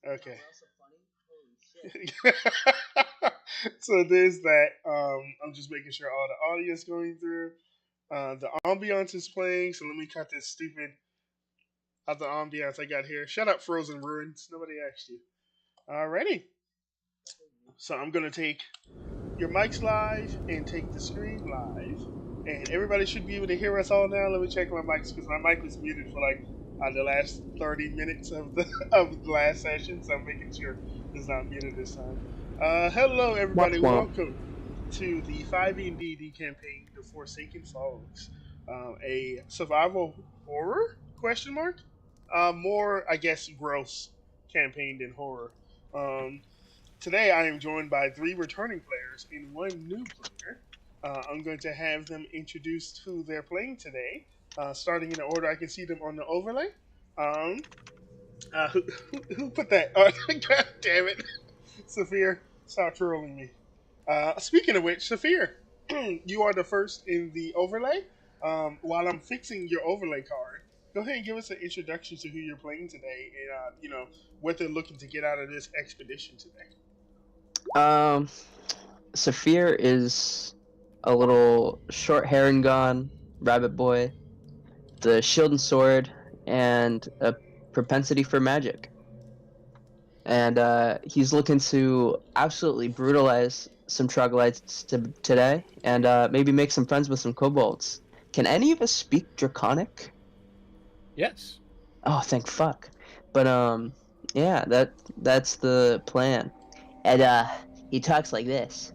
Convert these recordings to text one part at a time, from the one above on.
Okay. So there's that. I'm just making sure all the audio is going through. The ambiance is playing, so let me cut this stupid other ambiance I got here. Shut up, Frozen Ruins. Nobody asked you. Alrighty. So I'm gonna take your mics live and take the screen live, and everybody should be able to hear us all now. Let me check my mics because my mic was muted for like the last 30 minutes of the of the last session, so I'm making sure it's not muted this time. Hello, everybody. Womp womp. Welcome to the 5e&D campaign, The Forsaken Falls, a survival horror question mark. More, I guess, gross campaign than horror. Um, Today, I am joined by three returning players and one new player. I'm going to have them introduce who they're playing today, starting in the order I can see them on the overlay. Um, who put that? Oh, God damn it, Saphir! Stop trolling me. Speaking of which, Saphir, you are the first in the overlay. While I'm fixing your overlay card, go ahead and give us an introduction to who you're playing today, and what they're looking to get out of this expedition today. Um, Saphir is a little short hair and gone rabbit boy, the shield and sword, and a propensity for magic. And he's looking to absolutely brutalize some troglodytes today, and maybe make some friends with some kobolds. Can any of us speak Draconic? Yes. Oh, thank fuck. But yeah, that's the plan. And he talks like this.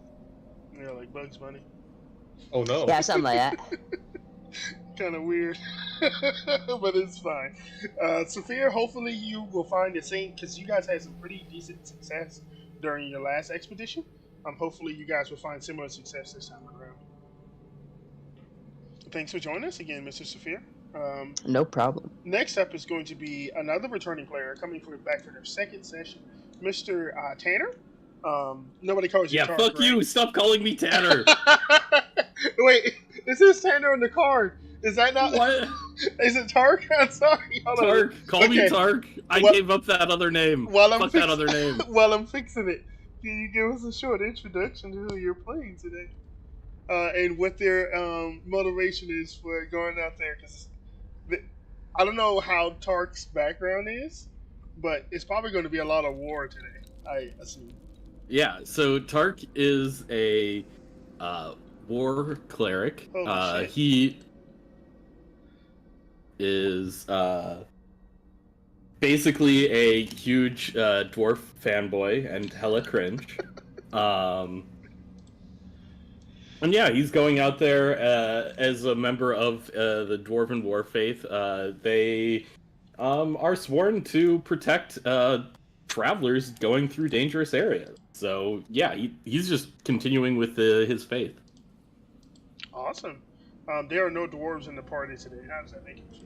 Yeah, like Bugs Bunny. Oh no. Yeah, something like that. Kind of weird, but it's fine. Sophia, hopefully you will find the same because you guys had some pretty decent success during your last expedition. Hopefully you guys will find similar success this time around. Thanks for joining us again, Mr. Sophia. No problem. Next up is going to be another returning player coming back for their second session, Mr. Tanner. Nobody calls you Yeah, Tark, fuck right? you. Stop calling me Tanner. Wait, this is Tanner on the card. Is that not? What? Is it Tark? I'm sorry. Hold on. Tark. Call me Okay. Tark. I What- gave up that other name. While I'm Fuck that other name. While I'm fixing it, can you give us a short introduction to who you're playing today, and what their motivation is for going out there? Because I don't know how Tark's background is, but it's probably going to be a lot of war today, I assume. Yeah, so Tark is a war cleric. Holy shit. He is basically a huge dwarf fanboy and hella cringe. And yeah, he's going out there as a member of the Dwarven War Faith. They are sworn to protect travelers going through dangerous areas. So yeah, he's just continuing with his faith. Awesome. There are no dwarves in the party today. How does that make you feel?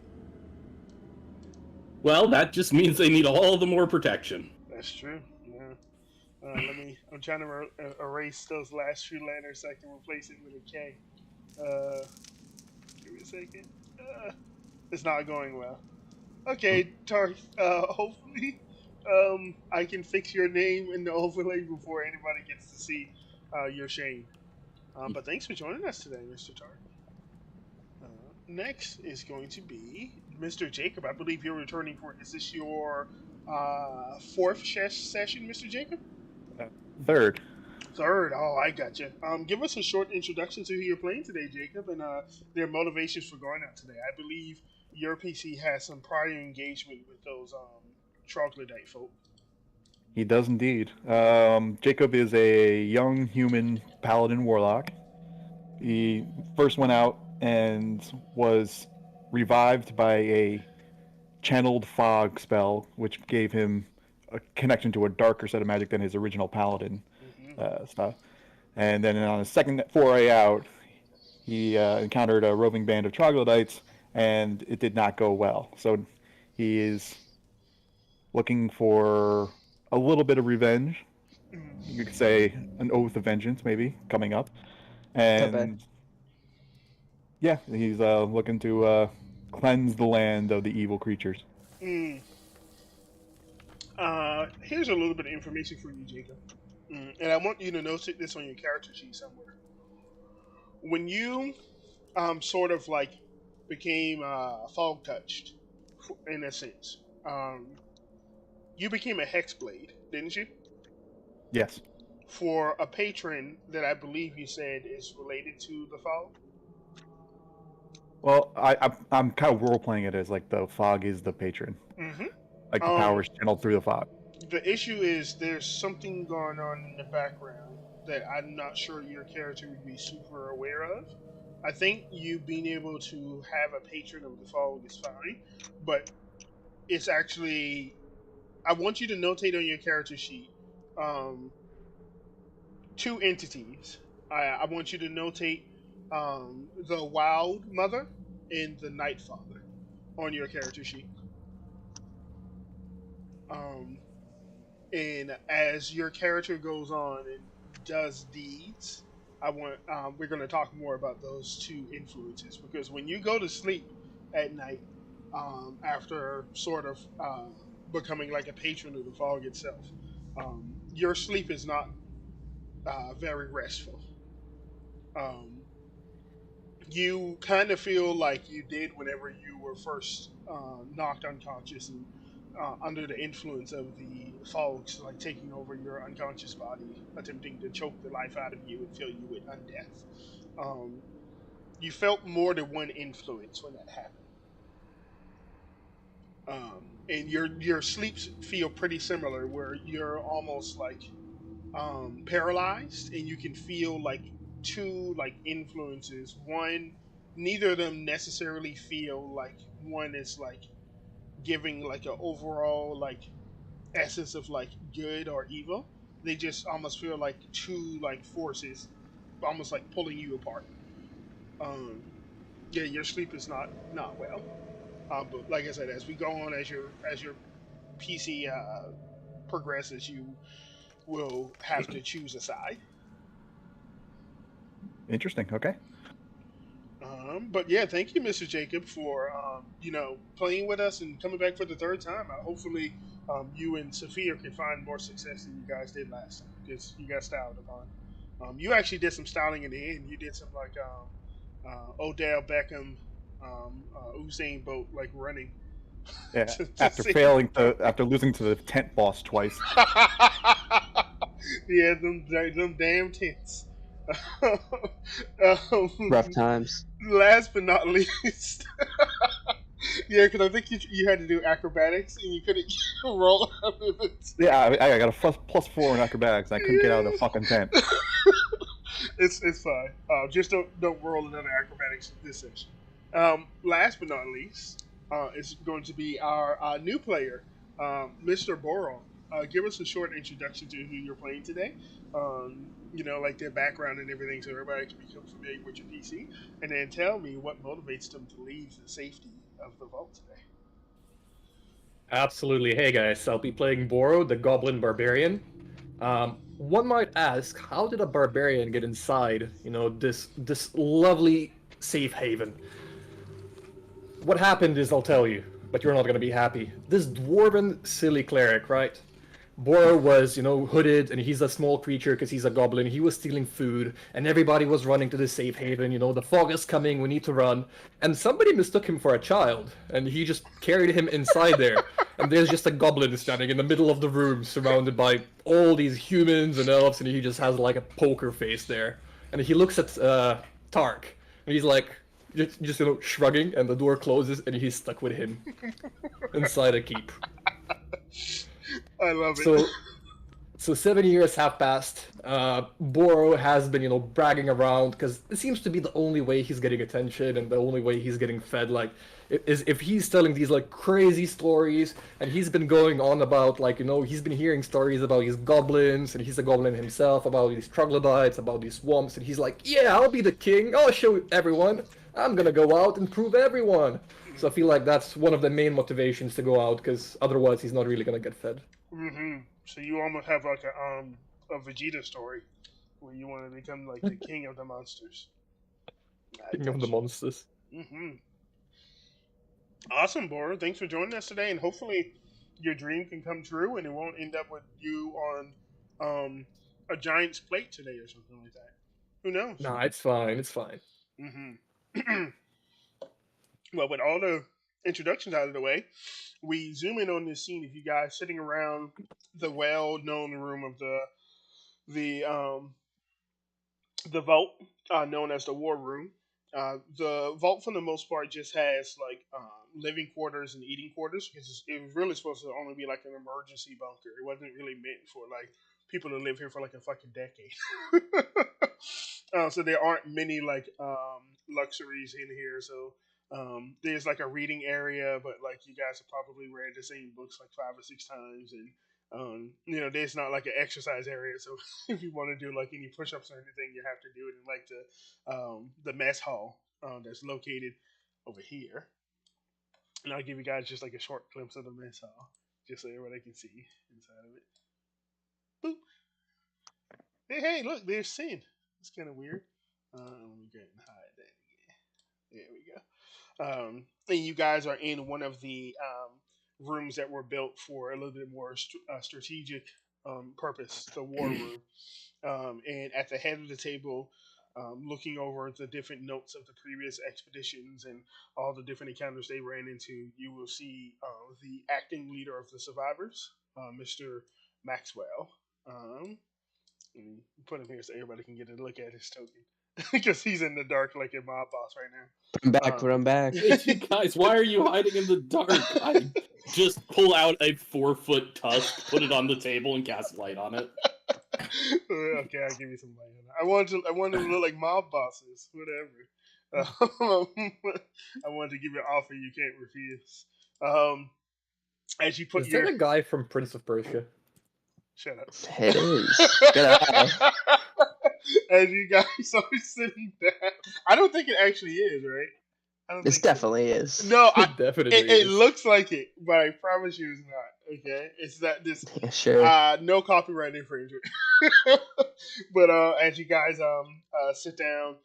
Well, that just means they need all the more protection. That's true. Yeah. I'm trying to erase those last few letters so I can replace it with a K. Give me a second. It's not going well. Okay, Tark. Hopefully, I can fix your name in the overlay before anybody gets to see your shame. But thanks for joining us today, Mr. Tark. Next is going to be Mr. Jacob. I believe you're returning for. Is this your fourth session, Mr. Jacob? Third. Third. Oh, I gotcha. Give us a short introduction to who you're playing today, Jacob, and their motivations for going out today. I believe your PC has some prior engagement with those troglodyte folk. He does indeed. Jacob is a young human paladin warlock. He first went out and was revived by a channeled fog spell, which gave him a connection to a darker set of magic than his original paladin stuff. And then on his second foray out, he encountered a roving band of troglodytes, and it did not go well. So he is looking for a little bit of revenge. You could say an oath of vengeance, maybe, coming up. And yeah, he's looking to cleanse the land of the evil creatures. Here's a little bit of information for you, Jacob. And I want you to note this on your character sheet somewhere. When you sort of like became fog touched, in a sense, you became a hexblade, didn't you? Yes. For a patron that I believe you said is related to the fog. Well, I'm kind of role playing it as like the fog is the patron, Mm-hmm. like the power is channeled through the fog. The issue is there's something going on in the background that I'm not sure your character would be super aware of. I think you being able to have a patron of the fog is fine, but it's actually, I want you to notate on your character sheet two entities. I want you to notate the Wild Mother and the Night Father on your character sheet. And as your character goes on and does deeds, we're going to talk more about those two influences, because when you go to sleep at night, after sort of becoming like a patron of the fog itself, your sleep is not very restful. You kind of feel like you did whenever you were first knocked unconscious and under the influence of the fogs, like taking over your unconscious body, attempting to choke the life out of you and fill you with undeath. You felt more than one influence when that happened. And your sleeps feel pretty similar, where you're almost like paralyzed, and you can feel like two like influences. One, neither of them necessarily feel like one is like giving like an overall like essence of like good or evil. They just almost feel like two like forces, almost like pulling you apart. Yeah, your sleep is not well. But like I said, as we go on, as your PC progresses, you will have to choose a side. Interesting. Okay. But yeah, thank you, Mr. Jacob, for playing with us and coming back for the third time. Hopefully, you and Sophia can find more success than you guys did last time, because you got styled upon. You actually did some styling in the end. You did some like Odell Beckham, Usain Bolt like running. Yeah. to After losing to the tent boss twice. Yeah, them damn tents. Rough times. Last but not least, yeah, because I think you had to do acrobatics and you couldn't roll out of it. Yeah, I got a +4 in acrobatics. And I couldn't get out of the fucking tent. It's fine. Just don't roll another acrobatics this session. Last but not least, is going to be our new player, Mr. Boron. Give us a short introduction to who you're playing today. Like their background and everything, so everybody can become familiar with your PC. And then tell me what motivates them to leave the safety of the vault today. Absolutely. Hey guys, I'll be playing Boro, the Goblin Barbarian. One might ask, how did a barbarian get inside, this lovely safe haven? What happened is I'll tell you, but you're not going to be happy. This dwarven silly cleric, right? Boro was, hooded, and he's a small creature because he's a goblin. He was stealing food, and everybody was running to the safe haven. The fog is coming, we need to run. And somebody mistook him for a child, and he just carried him inside there. And there's just a goblin standing in the middle of the room, surrounded by all these humans and elves, and he just has like a poker face there. And he looks at Tark, and he's like, just shrugging, and the door closes, and he's stuck with him inside a keep. I love it. So 7 years have passed. Boro has been, bragging around, because it seems to be the only way he's getting attention and the only way he's getting fed, is if he's telling these, crazy stories, and he's been going on about, he's been hearing stories about these goblins, and he's a goblin himself, about these troglodytes, about these swamps, and he's like, yeah, I'll be the king, I'll show everyone, I'm gonna go out and prove everyone. So I feel like that's one of the main motivations to go out, because otherwise he's not really gonna get fed. Mm-hmm. So you almost have like a Vegeta story where you want to become like the king of the monsters. King of the monsters. Mm-hmm. Awesome, Boro. Thanks for joining us today, and hopefully your dream can come true, and it won't end up with you on a Giant's plate today or something like that. Who knows? Nah, it's fine. It's fine. Mm-hmm. Well, with all the introductions out of the way, we zoom in on this scene of you guys sitting around the well-known room of the vault, known as the War Room. The vault, for the most part, just has like living quarters and eating quarters because it was really supposed to only be like an emergency bunker. It wasn't really meant for like people to live here for like a fucking decade. So there aren't many like luxuries in here. So there's like a reading area, but like you guys have probably read the same books like 5 or 6 times, and there's not like an exercise area. So if you want to do like any push-ups or anything, you have to do it in like the mess hall that's located over here. And I'll give you guys just like a short glimpse of the mess hall, just so everybody can see inside of it. Boop. Hey, look, there's Sin. It's kind of weird. Let me go ahead and hide that again. There we go. And you guys are in one of the rooms that were built for a little bit more strategic purpose, the war room. And at the head of the table, looking over the different notes of the previous expeditions and all the different encounters they ran into, you will see the acting leader of the survivors, Mr. Maxwell. Let me put him here so everybody can get a look at his token. Because he's in the dark like a mob boss right now. I'm back. I'm back. You guys, why are you hiding in the dark? I just pull out a 4-foot tusk, put it on the table, and cast light on it. Okay, I'll give you some light on it. I wanted to look like mob bosses, whatever. I wanted to give you an offer you can't refuse. As you put Is that a guy from Prince of Persia? Shut up. It is. Good eye. As you guys are sitting down, I don't think it actually is, right? I don't This think so. definitely is. No, It definitely it is. looks like it, but I promise you it's not. Okay, it's that this. Yeah, sure. No copyright infringement. But as you guys sit down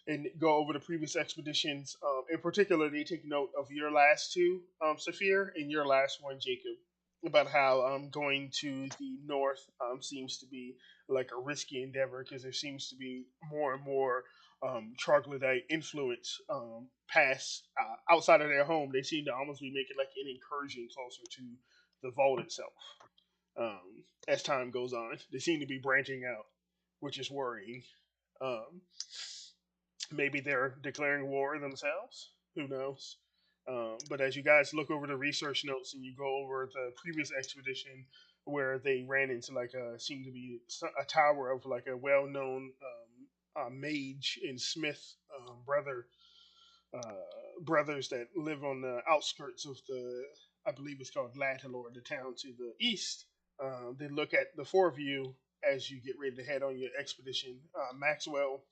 and go over the previous expeditions, in particular, they take note of your last two, Saphir, and your last one, Jacob, about how going to the north seems to be like a risky endeavor because there seems to be more and more troglodyte influence past outside of their home. They seem to almost be making like an incursion closer to the vault itself. As time goes on, they seem to be branching out, which is worrying. Maybe they're declaring war themselves. Who knows? But as you guys look over the research notes and you go over the previous expedition where they ran into like seemed to be a tower of like a well-known mage and smith brothers that live on the outskirts of I believe it's called Latalor, the town to the east. They look at the four of you as you get ready to head on your expedition. Maxwell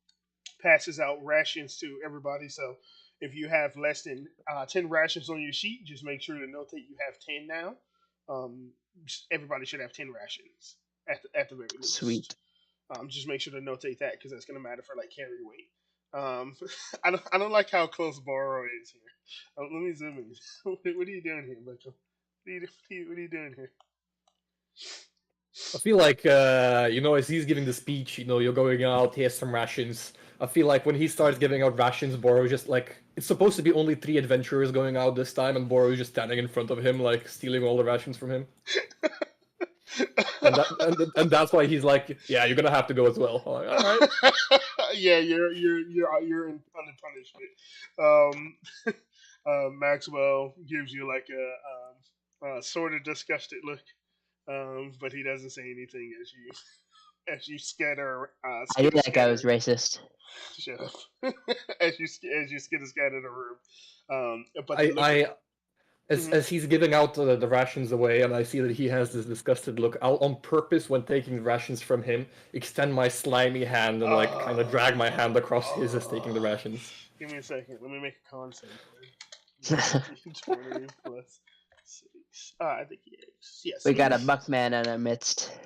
passes out rations to everybody, so if you have less than 10 rations on your sheet, just make sure to notate you have 10 now. Everybody should have 10 rations at the very least. Sweet. Just make sure to notate that because that's going to matter for like carry weight. I don't like how close Borrow is here. Let me zoom in. What are you doing here, Michael? What are you doing here? I feel like, as he's giving the speech, you're going out, here's some rations. I feel like when he starts giving out rations, Boro just like, it's supposed to be only 3 adventurers going out this time, and Boro is just standing in front of him, like, stealing all the rations from him. and that's why he's like, yeah, you're gonna have to go as well. I'm like, all right. Yeah, you're under punishment. Maxwell gives you like a sort of disgusted look, but he doesn't say anything as you scatter. I knew that guy was racist. Shut up. as you scatter the room. But As he's giving out the rations away, and I see that he has this disgusted look, I'll on purpose, when taking the rations from him, extend my slimy hand and kind of drag my hand across his as taking the rations. Give me a second. Let me make a con save. 20 plus 6. I think he is. Yes. We got a Buckman in our midst.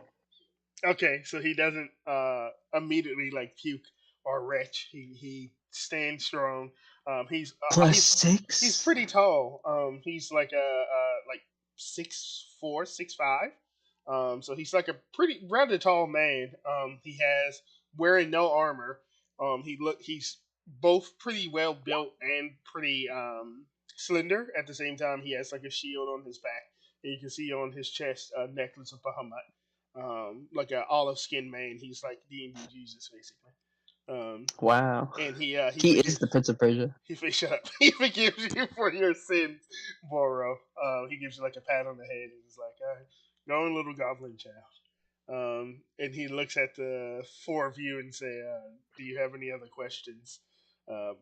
Okay, so he doesn't immediately like puke or retch. He stands strong. He's +6. He's pretty tall. He's like like 6'4", 6'5". So he's like a pretty rather tall man. He has wearing no armor. He's both pretty well built and pretty slender. At the same time, he has like a shield on his back, and you can see on his chest a necklace of Bahamut, like an olive skin man. He's like D&D Jesus basically. Wow. And he He is the Prince of Persia. shut up. He forgives you for your sins, Boro. He gives you like a pat on the head and he's like, "Go on, little goblin child." And he looks at the four of you and say, "Do you have any other questions uh,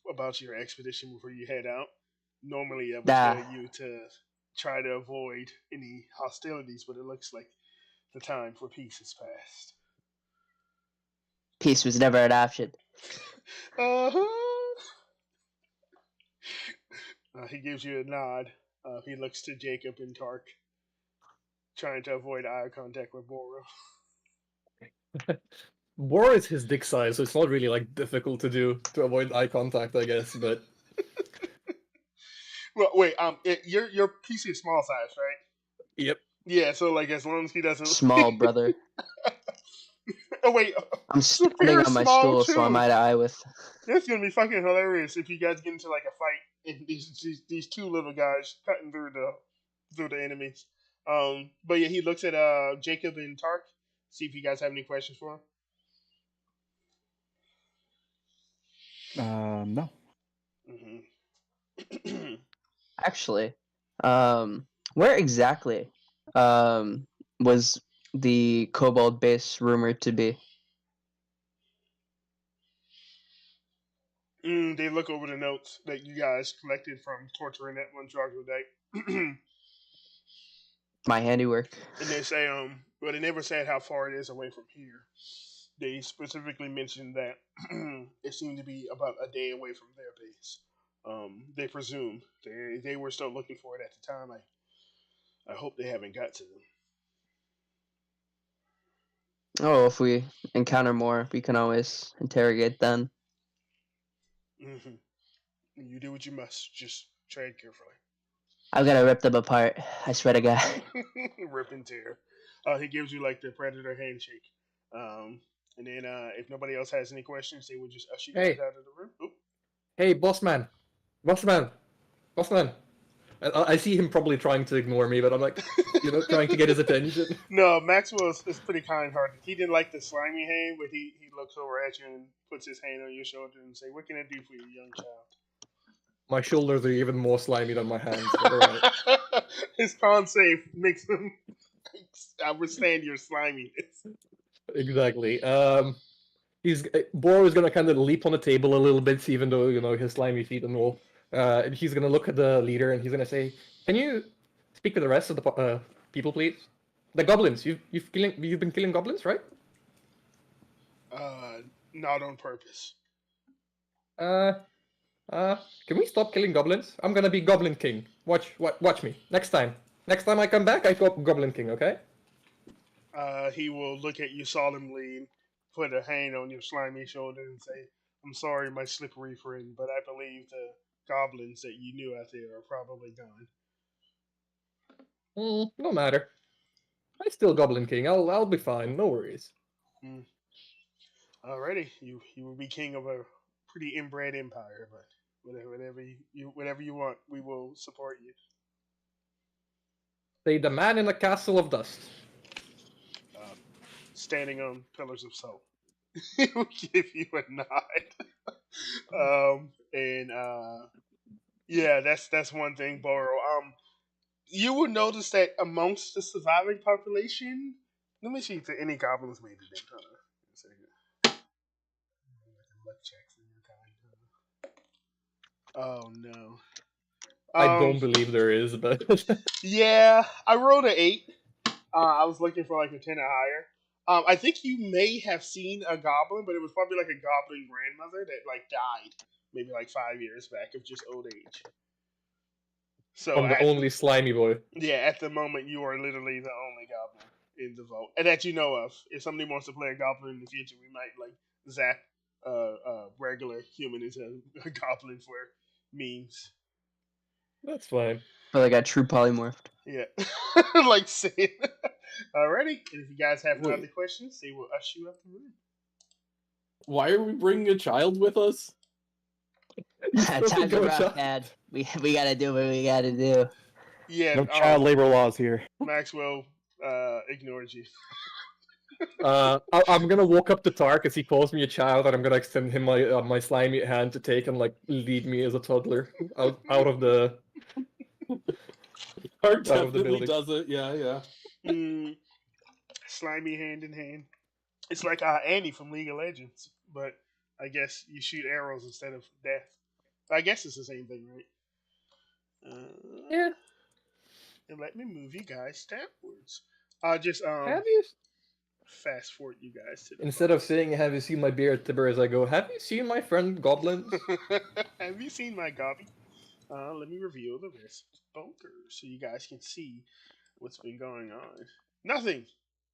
about your expedition before you head out?" Normally, I would Nah. tell you to try to avoid any hostilities, but it looks like the time for peace has passed. Peace was never an option. Uh-huh. He gives you a nod. He looks to Jacob and Tark, trying to avoid eye contact with Boro. Boro is his dick size, so it's not really like difficult to do to avoid eye contact, I guess. But Well, wait. Your PC is small size, right? yep. Yeah. So like, as long as he doesn't. Small brother. Oh wait. I'm standing Saphir's on my small, stool, so I'm too. eye to eye with. That's gonna be fucking hilarious if you guys get into like a fight and these two little guys cutting through the enemies. But yeah, he looks at Jacob and Tark. See if you guys have any questions for him. No. Mm-hmm. Actually, where exactly was the Kobold base rumored to be? They look over the notes that you guys collected from torturing that one troglodyte. My handiwork. And they say, well, they never said how far it is away from here. They specifically mentioned that it seemed to be about a day away from their base. They presumed they were still looking for it at the time. I hope they haven't got to them. Oh, if we encounter more, we can always interrogate them. Mm-hmm. You do what you must. Just tread carefully. I'm gonna rip them apart. I swear to God. Rip and tear. He gives you like the predator handshake. And then if nobody else has any questions, they would just usher you Hey. out of the room. Oop. Hey, bossman. I see him probably trying to ignore me, but I'm like, trying to get his attention. No, Maxwell is pretty kind-hearted. He didn't like the slimy hand, but he looks over at you and puts his hand on your shoulder and say, "What can I do for you, young child?" My shoulders are even more slimy than my hands. But all right. His con save makes him understand your sliminess. Exactly. Boro is gonna kind of leap on the table a little bit, even though his slimy feet and all. And he's gonna look at the leader and he's gonna say, "Can you speak to the rest of the people, please? The goblins. You've been killing goblins, right?" Not on purpose. Can we stop killing goblins? I'm gonna be Goblin King. Watch me. Next time I come back, I go Goblin King. Okay? He will look at you solemnly and put a hand on your slimy shoulder and say, "I'm sorry, my slippery friend, but I believe the goblins that you knew out there are probably gone." No matter. I still Goblin King. I'll be fine. No worries. Alrighty, you will be king of a pretty inbred empire, but whatever you want, we will support you. Say the man in the castle of dust. Standing on pillars of salt. He will give you a nod. Yeah, that's one thing, Boro. You will notice that amongst the surviving population, let me see if any goblins made it in. Oh no. I don't believe there is, but Yeah, I rolled an 8. I was looking for like a 10 or higher. I think you may have seen a goblin, but it was probably like a goblin grandmother that like died maybe like 5 years back of just old age. So I'm the only slimy boy. Yeah, at the moment you are literally the only goblin in the vote, and that you know of. If somebody wants to play a goblin in the future, we might like zap regular human into a goblin for memes. That's fine. But I got true polymorphed. Yeah, like saying. Alrighty, and if you guys have no Wait. other questions, they will usher you out the room. Why are we bringing a child with us? Times Fucking are go, rough, child. Dad. We gotta do what we gotta do. Yeah, No child labor laws here. Maxwell ignored you. I'm gonna walk up to Tark as he calls me a child, and I'm gonna extend him my slimy hand to take and like lead me as a toddler out of the Art of the definitely building. does it. Yeah. Mm, slimy hand in hand. It's like Annie from League of Legends, but I guess you shoot arrows instead of death. I guess it's the same thing, right? Yeah. And let me move you guys downwards. Just Have you fast forward you guys to the instead of saying "Have you seen my beard?" Tiberius, I go, "Have you seen my friend Goblins?" Have you seen my Gobby? Let me reveal the rest of the bunker so you guys can see what's been going on. Nothing,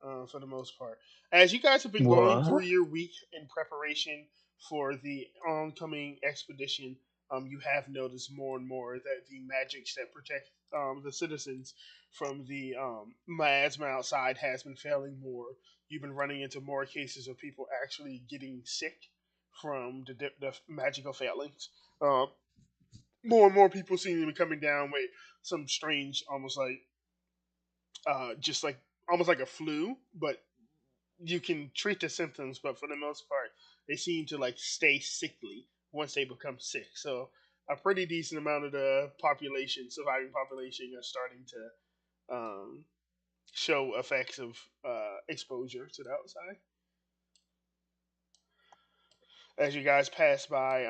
for the most part. As you guys have been going What? through your week in preparation for the oncoming expedition, you have noticed more and more that the magics that protect the citizens from the miasma outside has been failing more. You've been running into more cases of people actually getting sick from the magical failings. Uh, More and more people seem to be coming down with some strange, almost like, just like almost like a flu, but you can treat the symptoms. But for the most part, they seem to like stay sickly once they become sick. So a pretty decent amount of the population, surviving population, are starting to show effects of exposure to the outside. As you guys pass by,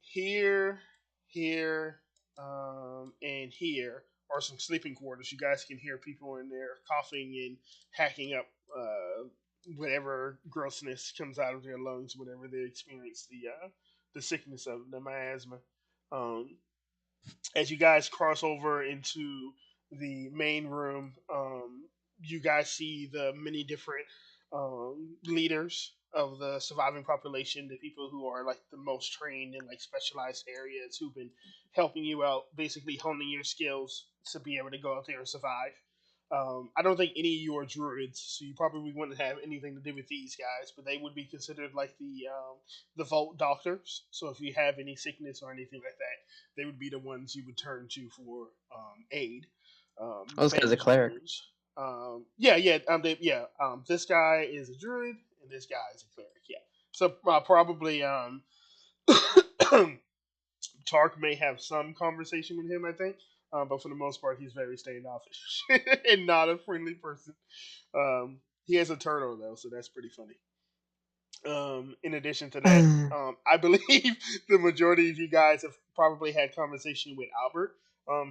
here, here, and here are some sleeping quarters. You guys can hear people in there coughing and hacking up whatever grossness comes out of their lungs whenever they experience the sickness of the miasma. Um, as you guys cross over into the main room, you guys see the many different leaders of the surviving population, the people who are like the most trained in like specialized areas, who've been helping you out, basically honing your skills to be able to go out there and survive. I don't think any of you are druids, so you probably wouldn't have anything to do with these guys, but they would be considered like the vault doctors. So if you have any sickness or anything like that, they would be the ones you would turn to for aid. Oh, this guy's a cleric. This guy is a druid, and this guy is a cleric. Yeah, so probably Tark may have some conversation with him, I think, but for the most part, he's very standoffish and not a friendly person. He has a turtle though, so that's pretty funny. In addition to that, I believe the majority of you guys have probably had conversation with Albert.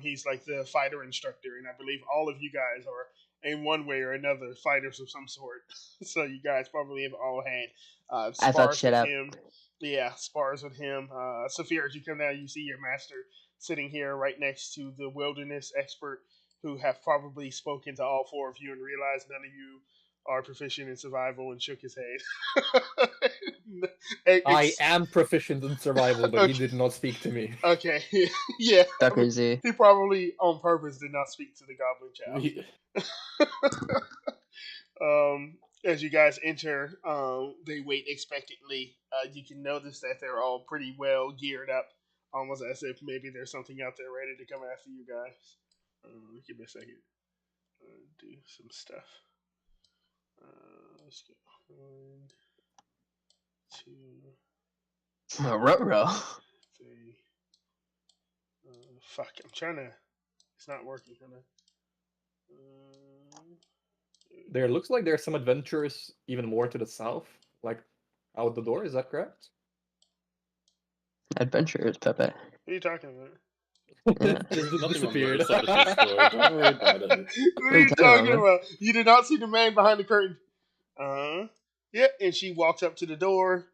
He's like the fighter instructor, and I believe all of you guys are, in one way or another, fighters of some sort. So you guys probably have all had I thought spars shit with up. him. Yeah, spars with him. Saphira, as you come down, you see your master sitting here right next to the wilderness expert, who have probably spoken to all four of you and realized none of you are proficient in survival, and shook his head. I am proficient in survival, but he did not speak to me. Okay, yeah. Ducker Z. He probably on purpose did not speak to the goblin child. As you guys enter, they wait expectantly. You can notice that they're all pretty well geared up, almost as if maybe there's something out there ready to come after you guys. Give me a second. Do some stuff. Let's go. 1, 2, Ruh-roh. 3. Fuck, I'm trying to. It's not working. There looks like there's some adventures even more to the south, like out the door. Is that correct? Adventures, Pepe. What are you talking about? Just Nothing disappeared. on the other side of the store. Don't worry about it. What are you talking about? You did not see the man behind the curtain. Yeah, and she walks up to the door.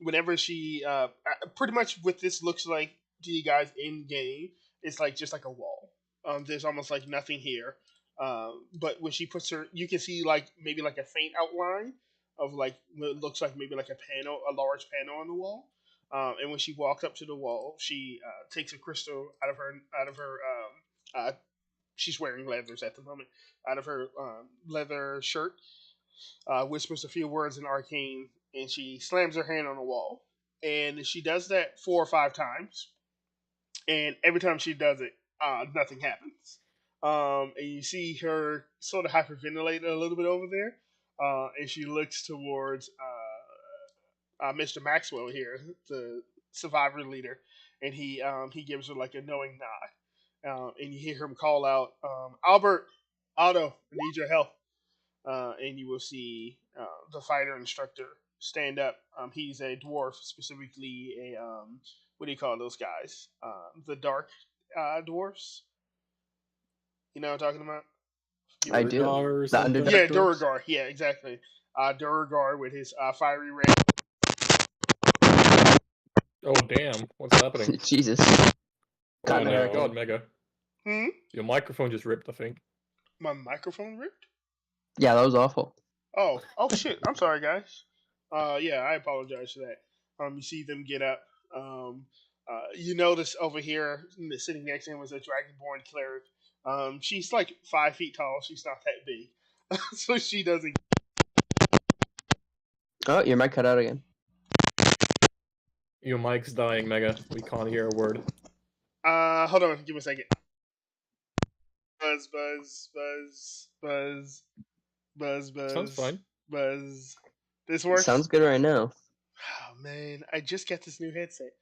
Whenever she, pretty much what this looks like to you guys in game, it's like just like a wall. There's almost like nothing here. But when she puts her, you can see like maybe like a faint outline of like what looks like maybe like a panel, a large panel on the wall. And when she walks up to the wall, she takes a crystal out of her. She's wearing leathers at the moment. Out of her leather shirt, whispers a few words in arcane, and she slams her hand on the wall. And she does that 4 or 5 times, and every time she does it, nothing happens. And you see her sort of hyperventilate a little bit over there, and she looks towards Mr. Maxwell here, the survivor leader, and he gives her like a knowing nod, and you hear him call out, Albert, Otto, I need your help. And you will see the fighter instructor stand up. He's a dwarf, specifically a what do you call those guys? The dark dwarfs. You know what I'm talking about? I do. Durgar or The something? Underdark Yeah, dwarves? Duragar. Yeah, exactly. Duragar with his fiery red. Oh damn! What's happening? Jesus. Oh, Got Oh no. my god, Mega! Hmm? Your microphone just ripped. I think. My microphone ripped. Yeah, that was awful. Oh shit! I'm sorry, guys. Yeah, I apologize for that. You see them get up. You notice over here, sitting next to him was a dragonborn cleric. She's like 5 feet tall. She's not that big, so she doesn't. Oh, your mic cut out again. Your mic's dying, Mega. We can't hear a word. Hold on, give me a second. Buzz, buzz, buzz, buzz, buzz, buzz. Sounds fine. Buzz. This works. Sounds good right now. Oh man, I just got this new headset.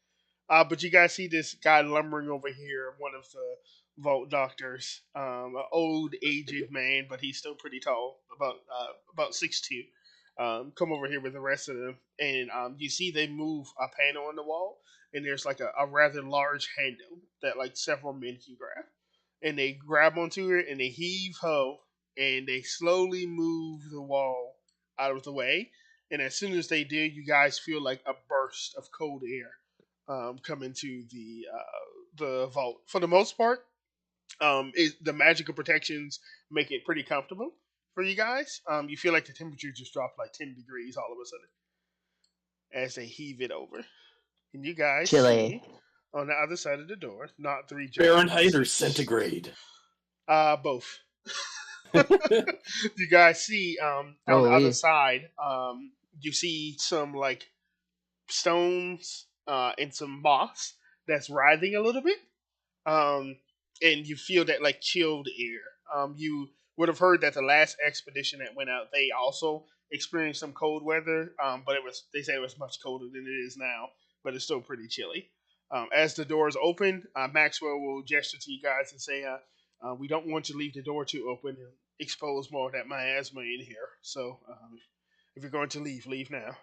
But you guys see this guy lumbering over here, one of the vault doctors, an old, aged man, but he's still pretty tall, about 6'2". Come over here with the rest of them, and you see they move a panel on the wall, and there's like a rather large handle that like several men can grab, and they grab onto it and they heave ho, and they slowly move the wall out of the way. And as soon as they do, you guys feel like a burst of cold air come into the vault. For the most part, the magical protections make it pretty comfortable for you guys. You feel like the temperature just dropped like 10 degrees all of a sudden as they heave it over. And you guys Chile. see on the other side of the door, not three Fahrenheit giants. or centigrade? Both. You guys see on the Holy. other side, you see some like stones and some moss that's writhing a little bit. And you feel that like chilled air. You would have heard that the last expedition that went out, they also experienced some cold weather. But they say it was much colder than it is now, but it's still pretty chilly. As the doors open, Maxwell will gesture to you guys and say, "We don't want to leave the door too open and expose more of that miasma in here. So, if you're going to leave now."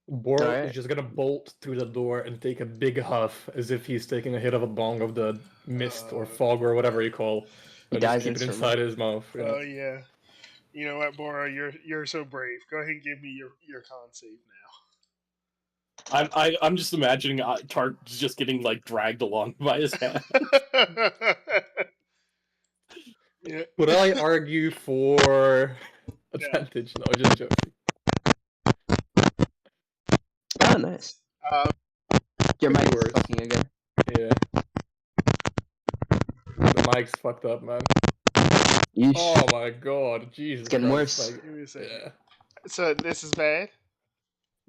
Boro Alright. is just gonna bolt through the door and take a big huff as if he's taking a hit of a bong of the mist or fog or whatever you call. He And dies just keep it instantly. inside his mouth. Yeah. Oh yeah. You know what, Boro? You're so brave. Go ahead and give me your con save I'm just imagining Tart just getting like dragged along by his hand. now. Yeah. Would I argue for advantage? No, just joking. Oh, nice. Your mic is Worse. fucking again. Yeah. The mic's fucked up, man. Yeesh. Oh my god, Jesus. It's getting Christ, worse. like, Give me a second. yeah. So this is bad.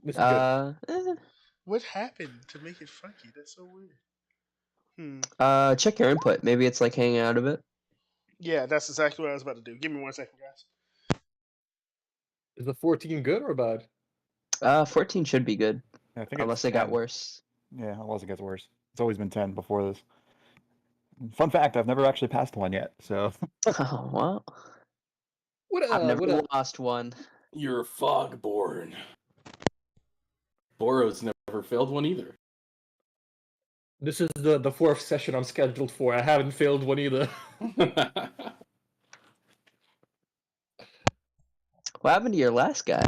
This is good. What happened to make it funky? That's so weird. Check your input. Maybe it's like hanging out of it. Yeah, that's exactly what I was about to do. Give me 1 second, guys. Is the 14 good or bad? 14 should be good, I think unless it's it got 10. worse. Yeah, unless it gets worse. It's always been 10 before this. Fun fact, I've never actually passed one yet, so... Oh, well. What I've never what lost one. You're fog-born. Boro's never failed one either. This is the fourth session I'm scheduled for. I haven't failed one either. What happened to your last guy?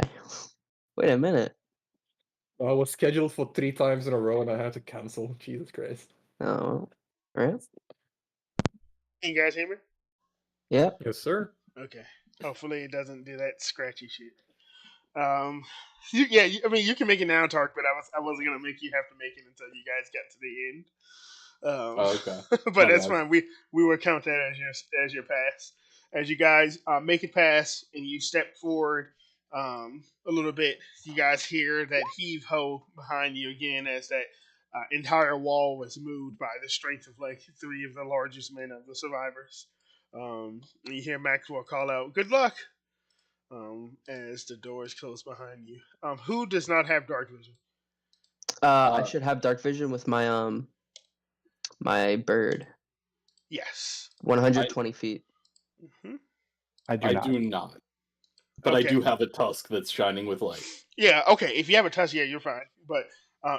Wait a minute. I was scheduled for 3 times in a row and I had to cancel. Jesus Christ. Oh, right? Can you guys hear me? Yep. Yes, sir. Okay. Hopefully it doesn't do that scratchy shit. Um, yeah, I mean, you can make it now, Tark, but I wasn't gonna make you have to make it until you guys got to the end. Oh, okay. But My that's bad. fine. We will count that as your pass. As you guys make it pass and you step forward a little bit, you guys hear that heave ho behind you again as that entire wall was moved by the strength of like three of the largest men of the survivors. And you hear Maxwell call out, "Good luck!" As the doors close behind you. Who does not have dark vision? I Uh, should have dark vision with my my bird, Yes. 120 feet. Hmm. I do I not. do not, but I Okay. do have a tusk that's shining with light. Yeah, okay. If you have a touch, yeah, you're fine. But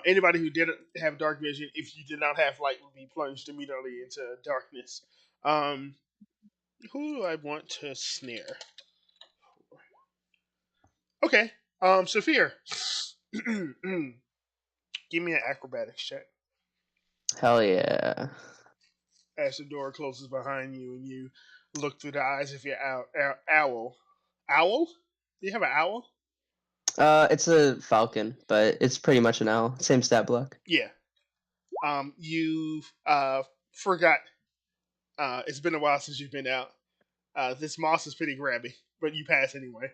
anybody who didn't have dark vision, if you did not have light, would be plunged immediately into darkness. Um, who do I want to snare? Okay. Saphir. Give me an acrobatics check Hell yeah. as the door closes behind you and you look through the eyes of your owl. Owl? Do you have an owl? It's a falcon, but it's pretty much an owl. Same stat block. Yeah. You've forgot. It's been a while since you've been out. This moss is pretty grabby, but you pass anyway.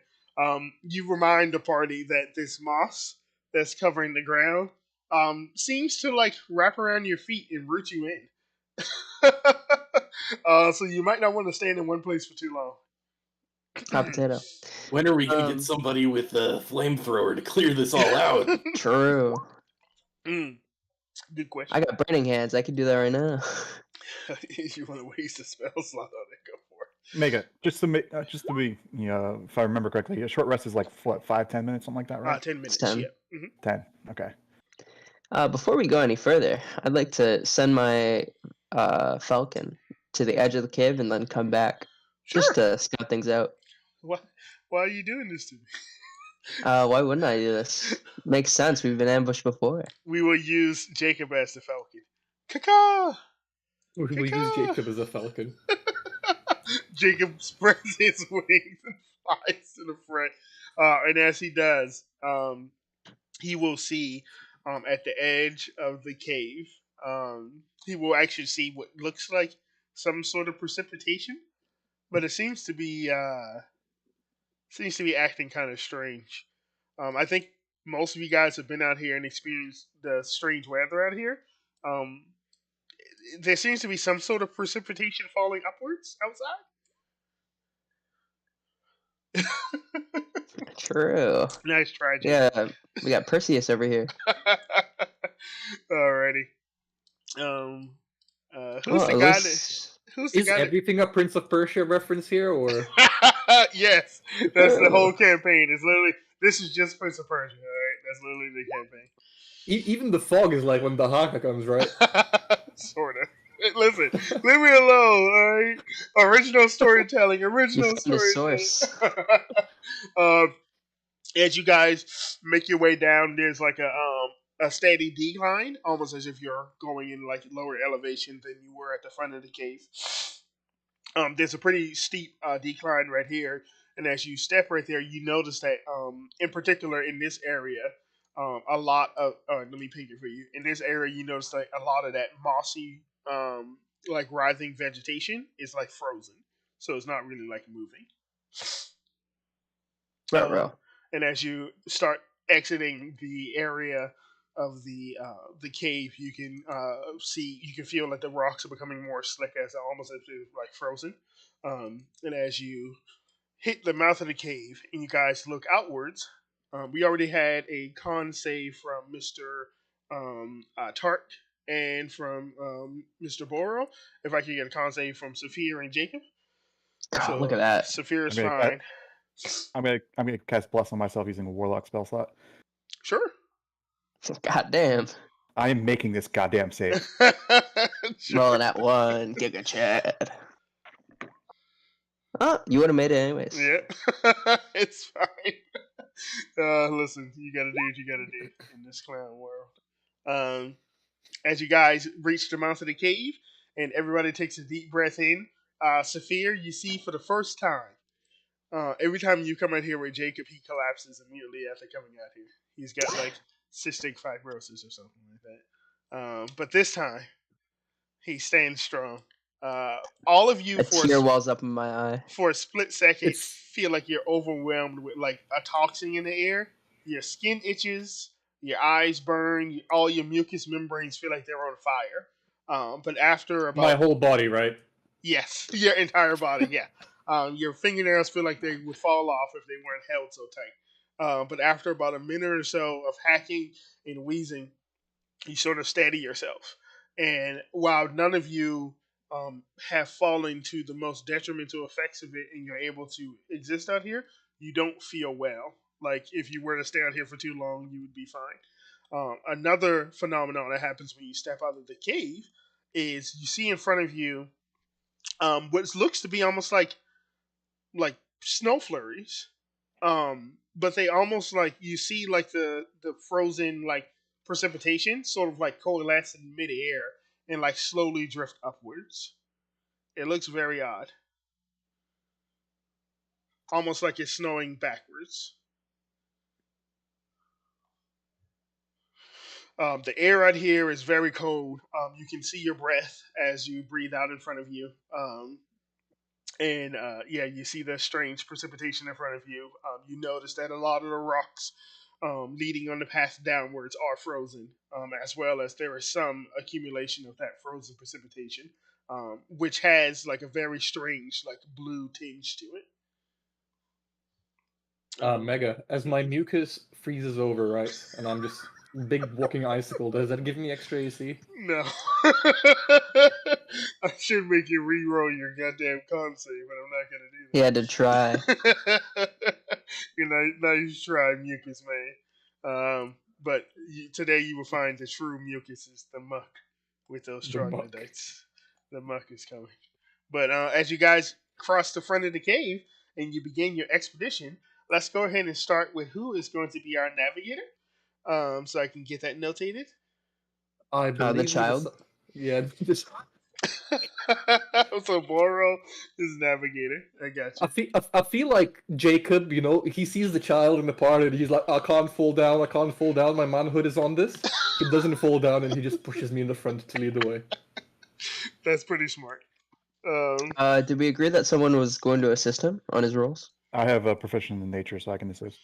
You remind the party that this moss that's covering the ground seems to like wrap around your feet and root you in. So you might not want to stand in one place for too long. Hot potato. When are we gonna Um, get somebody with a flamethrower to clear this all out? True. Good question. I got burning hands. I could do that right now. If you want to waste a spell slot on it, go for it. Mega, just to be, if I remember correctly, a short rest is like what, 5-10 minutes, something like that, right? 10 minutes. 10. Yeah. Mhm. 10. Okay. Before we go any further, I'd like to send my falcon to the edge of the cave and then come back Sure. just to scout things out. Why are you doing this to me? Why wouldn't I do this? Makes sense. We've been ambushed before. We will use Jacob as the falcon. Caca! We use Jacob as a falcon. Jacob spreads his wings and flies to the front. And as he does, he will see at the edge of the cave, he will actually see what looks like some sort of precipitation, but it seems to be acting kind of strange. I think most of you guys have been out here and experienced the strange weather out here. Um, there seems to be some sort of precipitation falling upwards outside. True. Nice try, Jake. Yeah, we got Perseus over here. Alrighty. Who's Well, the at guy least- who's the Is guy everything a Prince of Persia reference here, or yes, that's the whole campaign. It's literally this is just Prince of Persia. All right, that's literally the campaign. even the fog is like when the Haka comes, right? Sorta. Listen, leave me alone. All right, original storytelling. Original You found the storytelling. source. As you guys make your way down, there's like a steady decline, almost as if you're going in like lower elevation than you were at the front of the cave. There's a pretty steep decline right here, and as you step right there, you notice that in particular in this area, a lot of let me paint it for you. In this area, you notice like a lot of that mossy, like writhing vegetation is like frozen, so it's not really like moving. Ruh-roh. And as you start exiting the area of the cave, you can feel that the rocks are becoming more slick as almost as if like frozen. And as you hit the mouth of the cave and you guys look outwards, we already had a con save from Mr. Tart and from Mr. Boro. If I could get a con save from Saphir and Jacob. God, look at that. Saphir is I mean, fine. I'm gonna cast Bless on myself using a Warlock spell slot. Sure. God damn. I am making this goddamn save. Sure. Rolling at 1 Giga Chad. Oh, you would have made it anyways. Yeah, it's fine. Listen, you gotta do what you gotta do in this clown world. As you guys reach the mouth of the cave, and everybody takes a deep breath in, Saphir, you see for the first time Every time you come out here with Jacob, he collapses immediately after coming out here. He's got like cystic fibrosis or something like that. But this time, he stands strong. All of you A tear wells up in my eye. for a split second It's feel like you're overwhelmed with like a toxin in the air. Your skin itches, your eyes burn, all your mucous membranes feel like they're on fire. But after my about whole body, right? yes, your entire body, yeah. Your fingernails feel like they would fall off if they weren't held so tight. But after about a minute or so of hacking and wheezing, you sort of steady yourself. And while none of you have fallen to the most detrimental effects of it and you're able to exist out here, you don't feel well. Like if you were to stay out here for too long, you would be fine. Another phenomenon that happens when you step out of the cave is you see in front of you what looks to be almost like snow flurries. But they almost like you see like the frozen like precipitation sort of like coalesce in midair and like slowly drift upwards. It looks very odd, almost like it's snowing backwards. The air out here is very cold. You can see your breath as you breathe out in front of you. And yeah, you see the strange precipitation in front of you. You notice that a lot of the rocks leading on the path downwards are frozen, as well as there is some accumulation of that frozen precipitation, which has like a very strange, like blue tinge to it. Mega, as my mucus freezes over, right, and I'm just big walking icicle, does that give me extra AC? No. I should make you re-roll your goddamn con save, but I'm not gonna do He had to try. that. Nice try, mucus man. But today you will find the true mucus is the muck with those The muck. troglodytes. The muck is coming. But as you guys cross the front of the cave and you begin your expedition, let's go ahead and start with who is going to be our navigator. So I can get that notated. I believe the we child? Yeah, this. So Boro is navigator. I got you. I feel like Jacob, you know, he sees the child in the party and he's like, I can't fall down, my manhood is on this. He doesn't fall down and he just pushes me in the front to lead the way. That's pretty smart. Did we agree that someone was going to assist him on his rolls? I have a profession in nature, so I can assist.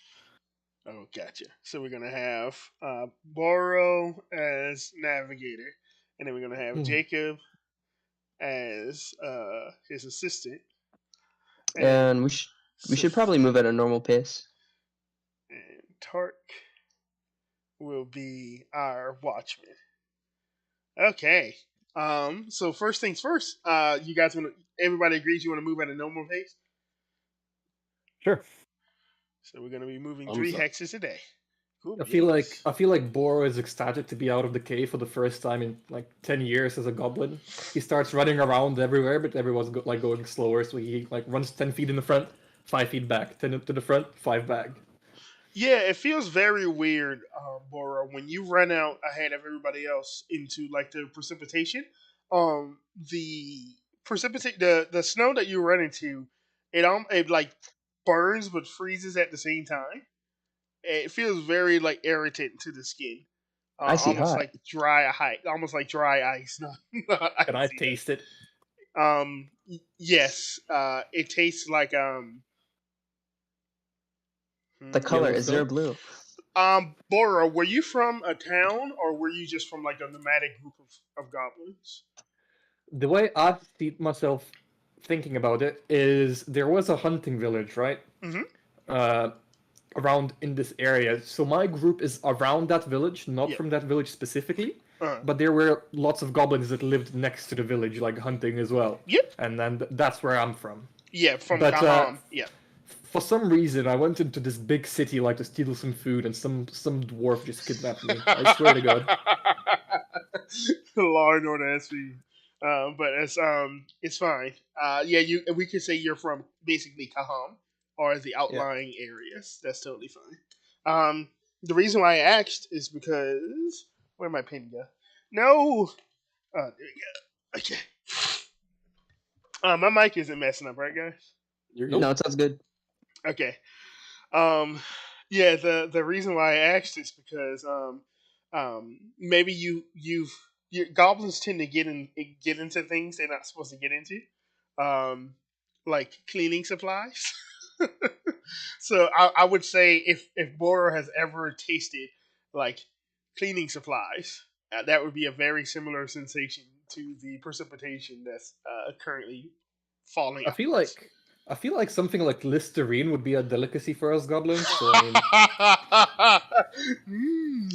Oh, gotcha. So we're gonna have Boro as navigator, and then we're gonna have Jacob as his assistant, And we should probably move at a normal pace. And Tark will be our watchman. Okay. So first things first. You guys want to? Everybody agrees you want to move at a normal pace. Sure. So we're gonna be moving 3 hexes a day. Cool. I feel like Boro is ecstatic to be out of the cave for the first time in like 10 years as a goblin. He starts running around everywhere, but everyone's like going slower, so he like runs 10 feet in the front, 5 feet back, 10 to the front, 5 back. Yeah, it feels very weird, Boro, when you run out ahead of everybody else into like the precipitation. The snow that you run into, it like burns but freezes at the same time. It feels very like irritant to the skin. Icy almost hot. like dry ice, almost like dry ice. Not Can I icy. taste it? Yes. It tastes like The color Yellow is there snow? blue. Boro, were you from a town or were you just from like a nomadic group of goblins? The way I see myself thinking about it is there was a hunting village, right? Mhm. Around in this area. So my group is around that village, not Yeah. from that village specifically. Uh-huh. But there were lots of goblins that lived next to the village, like hunting as well. Yep. And then that's where I'm from. Yeah, from But, Kaham. Yeah. For some reason, I went into this big city like to steal some food, and some dwarf just kidnapped me. I swear to God. Law and Order SV. But it's fine. Yeah, we could say you're from basically Kaham or the outlying areas. That's totally fine. The reason why I asked is because where'd my pen go? No. There we go. Okay. My mic isn't messing up, right, guys? You're No, it sounds good. Okay. Um, yeah. The reason why I asked is because maybe your goblins tend to get into things they're not supposed to get into, um, like cleaning supplies. So I would say if Boro has ever tasted like cleaning supplies, that would be a very similar sensation to the precipitation that's currently falling I feel outwards. like I feel like something like Listerine would be a delicacy for us goblins. So I mean, Mm.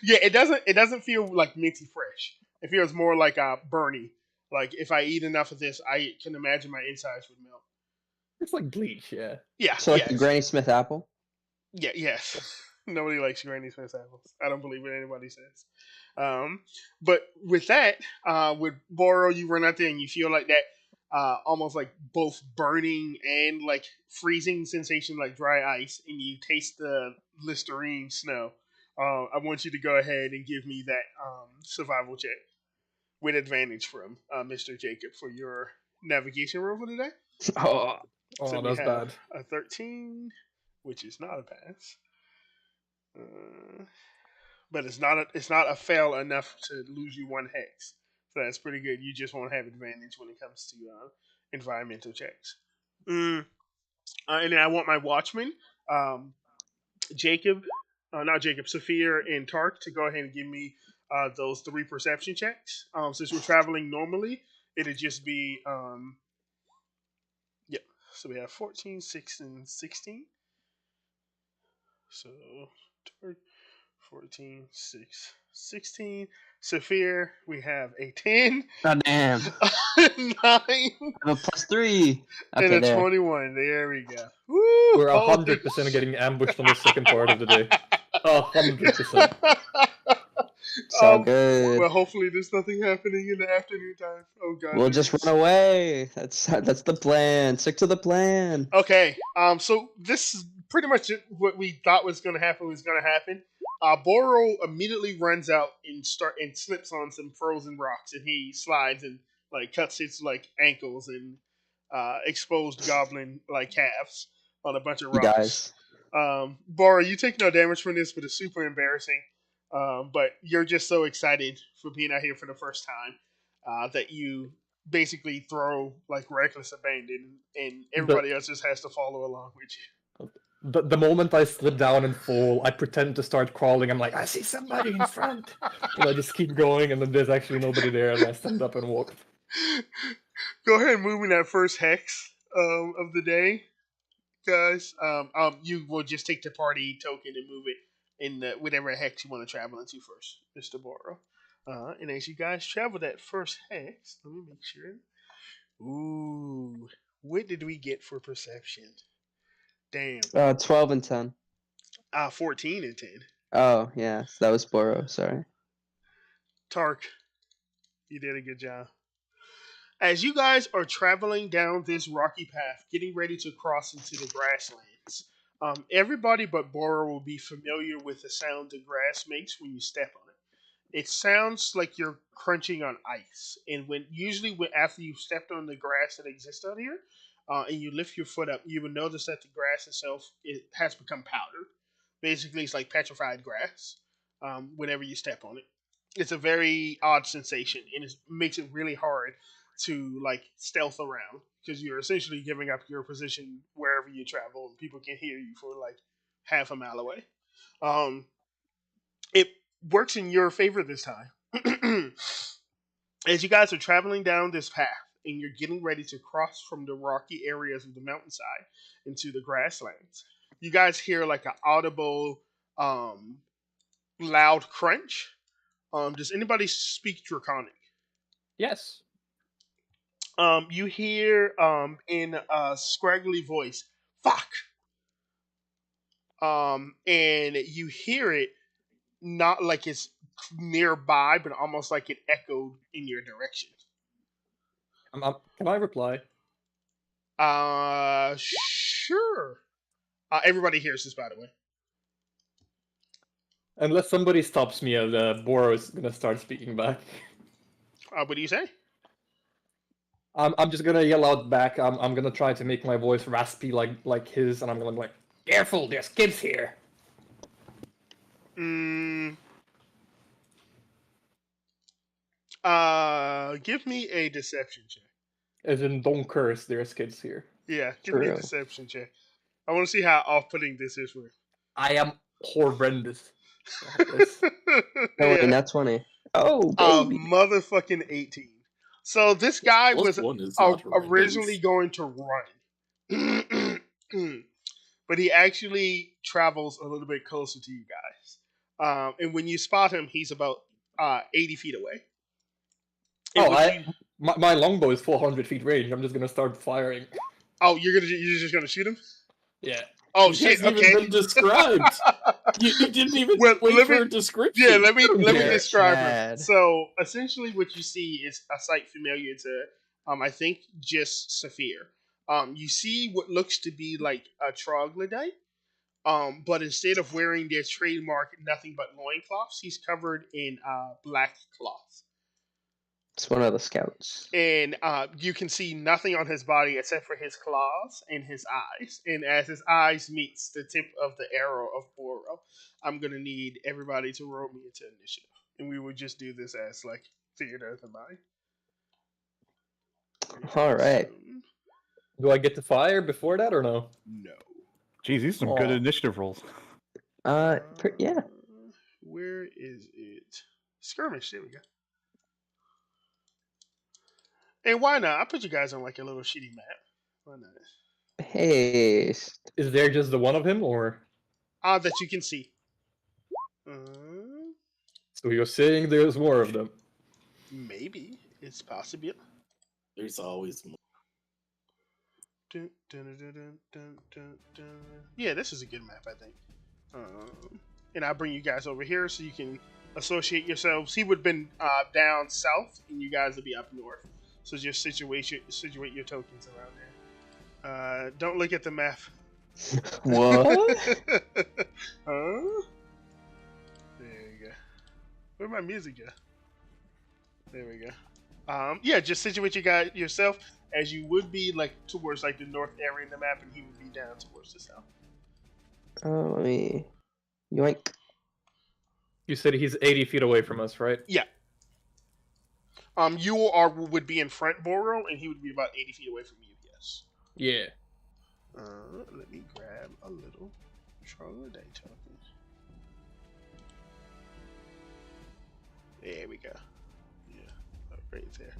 Yeah, it doesn't feel like minty fresh. It feels more like Bernie. Like if I eat enough of this, I can imagine my insides would melt. it's like bleach. Yeah. Yeah, So like the yes, Granny Smith apple. yeah, yes. Nobody likes Granny Smith apples. I don't believe what anybody says. Um, but with that, with Boro, you run out there and you feel like that, almost like both burning and like freezing sensation, like dry ice, and you taste the Listerine snow. I want you to go ahead and give me that survival check with advantage from Mr. Jacob for your navigation roll for today. Oh, So Oh, we that's have bad. a 13, which is not a pass. Uh, but it's not a fail enough to lose you one hex. So that's pretty good. You just won't have advantage when it comes to environmental checks. Mm, and then I want my watchmen, um, Jacob, not Jacob, Sophia and Tark to go ahead and give me those 3 perception checks. Since we're traveling normally, it'd just be yep. So we have 14, 6, and 16. So Tark, 14, 6, 16. Sophia, we have a 10, god damn. a 9, I have a +3. and Okay, a there. 21. There we go. Woo! We're Holy 100% getting ambushed on the second part of the day. 100%. It's all um, good. well, hopefully there's nothing happening in the afternoon time. Oh god, We'll this just is run away. That's the plan. Stick to the plan. okay. So this is pretty much what we thought was going to happen was going to happen. Boro immediately runs out and slips on some frozen rocks, and he slides and like cuts his like ankles and exposed goblin like calves on a bunch of He rocks. dies. Boro, you take no damage from this, but it's super embarrassing. But you're just so excited for being out here for the first time that you basically throw like reckless abandon, and The, everybody else just has to follow along with you. the moment I slip down and fall, I pretend to start crawling. I'm like, I see somebody in front. And I just keep going, and then there's actually nobody there, and I stand up and walk. Go ahead and move in that first hex of the day, guys. You will just take the party token and move it in whatever hex you want to travel into first, Mister Boro. And as you guys travel that first hex, let me make sure. Ooh, what did we get for perception? Damn. 12 and 10. 14 and 10. Oh, yeah. So that was Boro. Sorry. Tark, you did a good job. As you guys are traveling down this rocky path, getting ready to cross into the grasslands, everybody but Boro will be familiar with the sound the grass makes when you step on it. It sounds like you're crunching on ice, and after you've stepped on the grass that exists out here, and you lift your foot up, you will notice that the grass itself has become powdered. Basically, it's like petrified grass. Whenever you step on it, it's a very odd sensation, and it makes it really hard to like stealth around because you're essentially giving up your position wherever you travel, and people can hear you for like half a mile away. Um, it works in your favor this time. As you guys are traveling down this path and you're getting ready to cross from the rocky areas of the mountainside into the grasslands, you guys hear like an audible, loud crunch. Does anybody speak Draconic? Yes. You hear in a scraggly voice, "Fuck!" And you hear it not like it's nearby, but almost like it echoed in your direction. Can I reply? Sure. Everybody hears this, by the way. Unless somebody stops me, Boro is gonna start speaking back. What do you say? I'm just gonna yell out back. I'm gonna try to make my voice raspy like his, and I'm gonna be like, "Careful, there's kids here." Give me a deception check. As in, don't curse. There's kids here. Yeah, give me a True. deception check. I want to see how off-putting this is for you. I am horrendous. at this. Oh, wait, Yeah. not 20. Oh, A baby. motherfucking 18. So this guy Plus was one is not horrendous. originally going to run. But he actually travels a little bit closer to you guys. And when you spot him, he's about 80 feet away. And Oh, when you- my longbow is 400 feet range. I'm just gonna start firing. oh, you're just gonna shoot him? Yeah. Oh It shit! hasn't Okay. even been described. You didn't even Well, wait let for me- a description. Yeah, let me Yeah, describe Chad. it. So essentially, what you see is a sight familiar to, I think, just Saphir. You see what looks to be like a troglodyte, but instead of wearing their trademark nothing but loincloths, he's covered in black cloth, It's one of the scouts. and you can see nothing on his body except for his claws and his eyes. And as his eyes meets the tip of the arrow of Boro, I'm gonna need everybody to roll me into initiative, and we would just do this as like theater of the mind. All right. Do I get to fire before that or no? No. Geez, these are some good Aw. initiative rolls. Yeah. Where is it? Skirmish. There we go. And why not? I put you guys on like a little shitty map. Why not? Hey. Is there just the one of him, or That you can see. so you're saying there's more of them? Maybe it's possible. There's always more. Dun, dun, dun, dun, dun, dun, dun. Yeah, this is a good map, I think. And I'll bring you guys over here so you can associate yourselves. He would have been down south, and you guys will be up north. So just situate your tokens around there. Don't look at the map. What? Huh? There you go. Where'd my music go? There we go. Yeah, just situate yourself as you would be like towards like the north area in the map, and he would be down towards the south. Let me. Yoink. You said he's 80 feet away from us, right? You would be in front Boro, and he would be about 80 feet away from you. Yes. Yeah. Let me grab a little troglodyte token. There we go. Yeah, right there.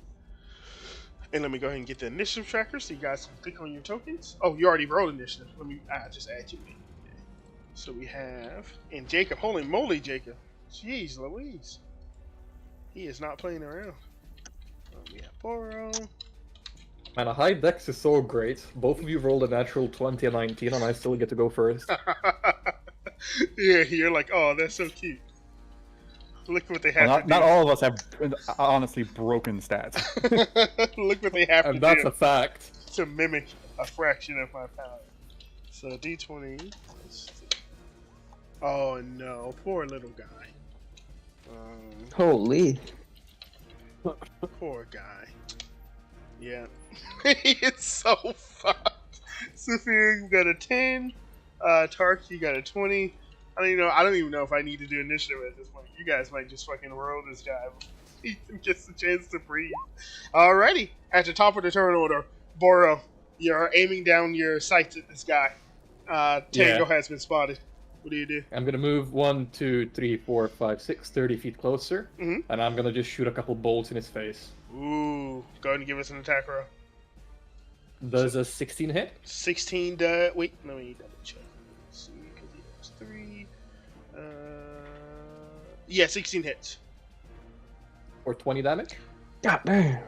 And let me go ahead and get the initiative tracker so you guys can click on your tokens. Oh, you already rolled initiative. Let me just add you in. So we have, and Jacob, holy moly, Jacob. Jeez Louise. He is not playing around. We have Boro. Man, a high dex is so great. Both of you rolled a natural 20 and 19, and I still get to go first. Yeah, you're like, oh, that's so cute. Look what they have Well, to not do. all of us have honestly broken stats. Look what they have And to that's do a fact. to mimic a fraction of my power. So D20 plus 2. Oh no, poor little guy. Holy. Poor guy. Yeah. It's so fucked. Sophia, you got a 10. Tark, you got a 20. I don't even know if I need to do initiative at this point. You guys might just fucking roll this guy. He gets a chance to breathe. Alrighty. At the top of the turn order, Boro, you're aiming down your sights at this guy. Tango has been spotted. What do you do? I'm gonna move 1, 2, 3, 4, 5, 6, 30 feet closer, Mhm. and I'm gonna just shoot a couple bolts in his face. Ooh, go ahead and give us an attack roll. Does a 16 hit? 16 wait, let me double check. Let's see, because he has 3. Yeah, 16 hits. Or 20 damage? God damn.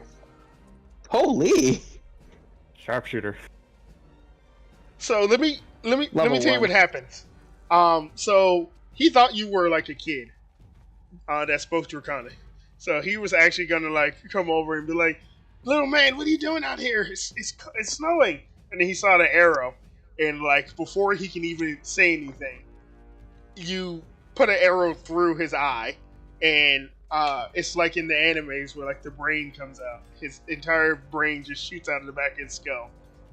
Holy. Sharpshooter. So let me Level tell you 1. what happens. So he thought you were like a kid that spoke Draconic. So he was actually gonna like come over and be like, "Little man, what are you doing out here? It's snowing." And then he saw the arrow, and like before he can even say anything, you put an arrow through his eye, and it's like in the animes where like the brain comes out. His entire brain just shoots out of the back of his skull,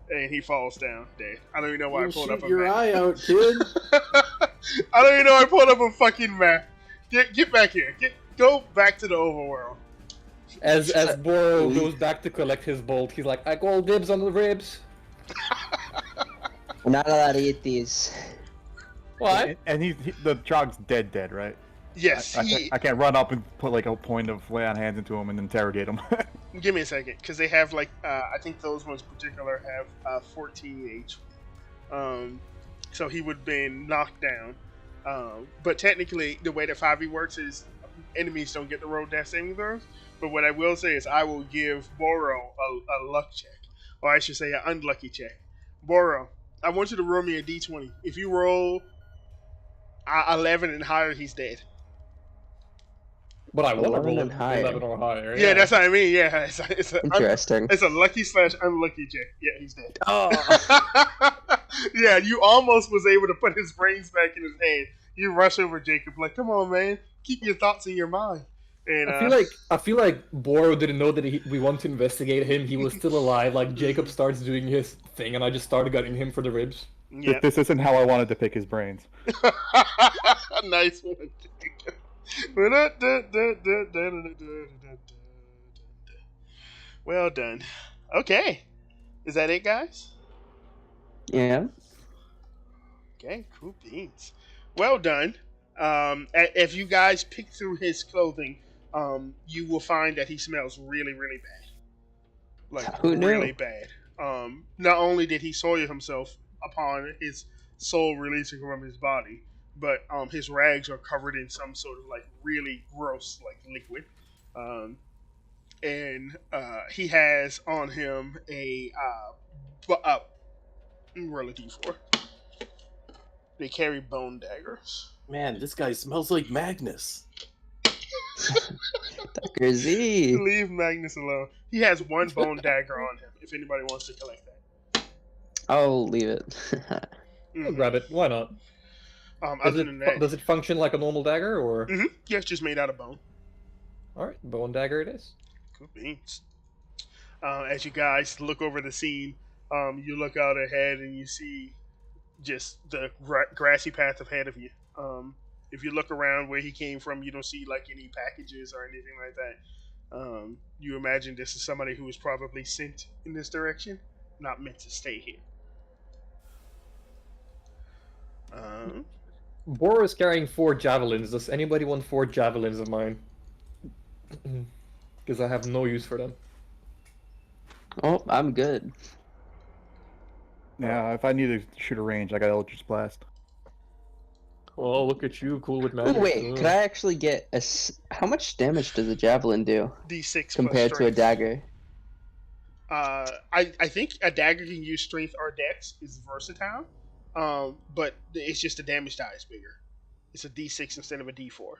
and he falls down dead. I don't even know why I pulled up a your map. eye out, kid. I don't even know why I pulled up a fucking map. Get back here. Go back to the overworld. As Boro goes back to collect his bolt, he's like, I call dibs on the ribs. We're not allowed to eat these. What? And the Trog's dead, right? Yes, I can't run up and put like a point of lay on hands into him and interrogate him. Give me a second, because they have like I think those ones in particular have 14 HP. So he would have been knocked down. But technically, the way that 5e works is enemies don't get the roll death saving throws. But what I will say is I will give Boro a luck check, or I should say an unlucky check. Boro, I want you to roll me a d20. If you roll 11 and higher, he's dead. But I want to 11 roll and higher. 11 or higher. Yeah, that's what I mean. Yeah, Interesting. it's a lucky / unlucky check. Yeah, he's dead. Oh. Yeah, you almost was able to put his brains back in his head. You rush over Jacob like, come on, man, keep your thoughts in your mind. And I feel like Boro didn't know that we want to investigate him. He was still alive. Like Jacob starts doing his thing, and I just started gunning him for the ribs. yeah, This isn't how I wanted to pick his brains. nice one, Jacob. Well done. Okay, is that it, guys? Yeah. Okay, cool beans. Well done. If you guys pick through his clothing, you will find that he smells really, really bad. Like, Who knew? really bad. Not only did he soil himself upon his soul releasing from his body, but his rags are covered in some sort of like really gross like liquid. And he has on him a roll a d4. They carry bone daggers. Man, this guy smells like Magnus. Dr. Z. Leave Magnus alone. He has one bone dagger on him. If anybody wants to collect that, I'll leave it. I'll grab it. Why not? Other than that, Does it function like a normal dagger, or? yeah, it's just made out of bone. All right, bone dagger it is. Cool beans. As you guys look over the scene, you look out ahead and you see just the grassy path ahead of you. If you look around where he came from, you don't see like any packages or anything like that. You imagine this is somebody who was probably sent in this direction, not meant to stay here. Boro is carrying 4 javelins. Does anybody want 4 javelins of mine? Because I have no use for them. Oh, I'm good. Yeah, if I need to shoot a range, I got Eldritch Blast. Oh, look at you, cool with Oh, magic. wait, could I actually get how much damage does a javelin do D6 compared plus to a strength. dagger? I think a dagger can use strength or dex. Is versatile, but it's just the damage die is bigger. It's a D6 instead of a D4.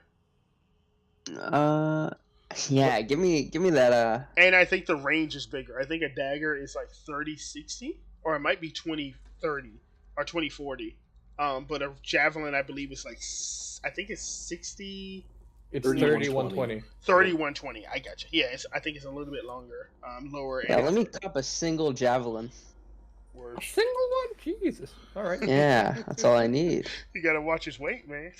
Yeah, give me that. And I think the range is bigger. I think a dagger is like 30-60, or it might be 20-30 or 20-40. But a javelin, I believe, is like I think it's 60. It's 3120. 31-20. I got you. Yeah, I think it's a little bit longer, lower. Yeah, and let me cup a single javelin. Word. A single one? Jesus. All right. Yeah, that's all I need. You gotta watch his weight, man.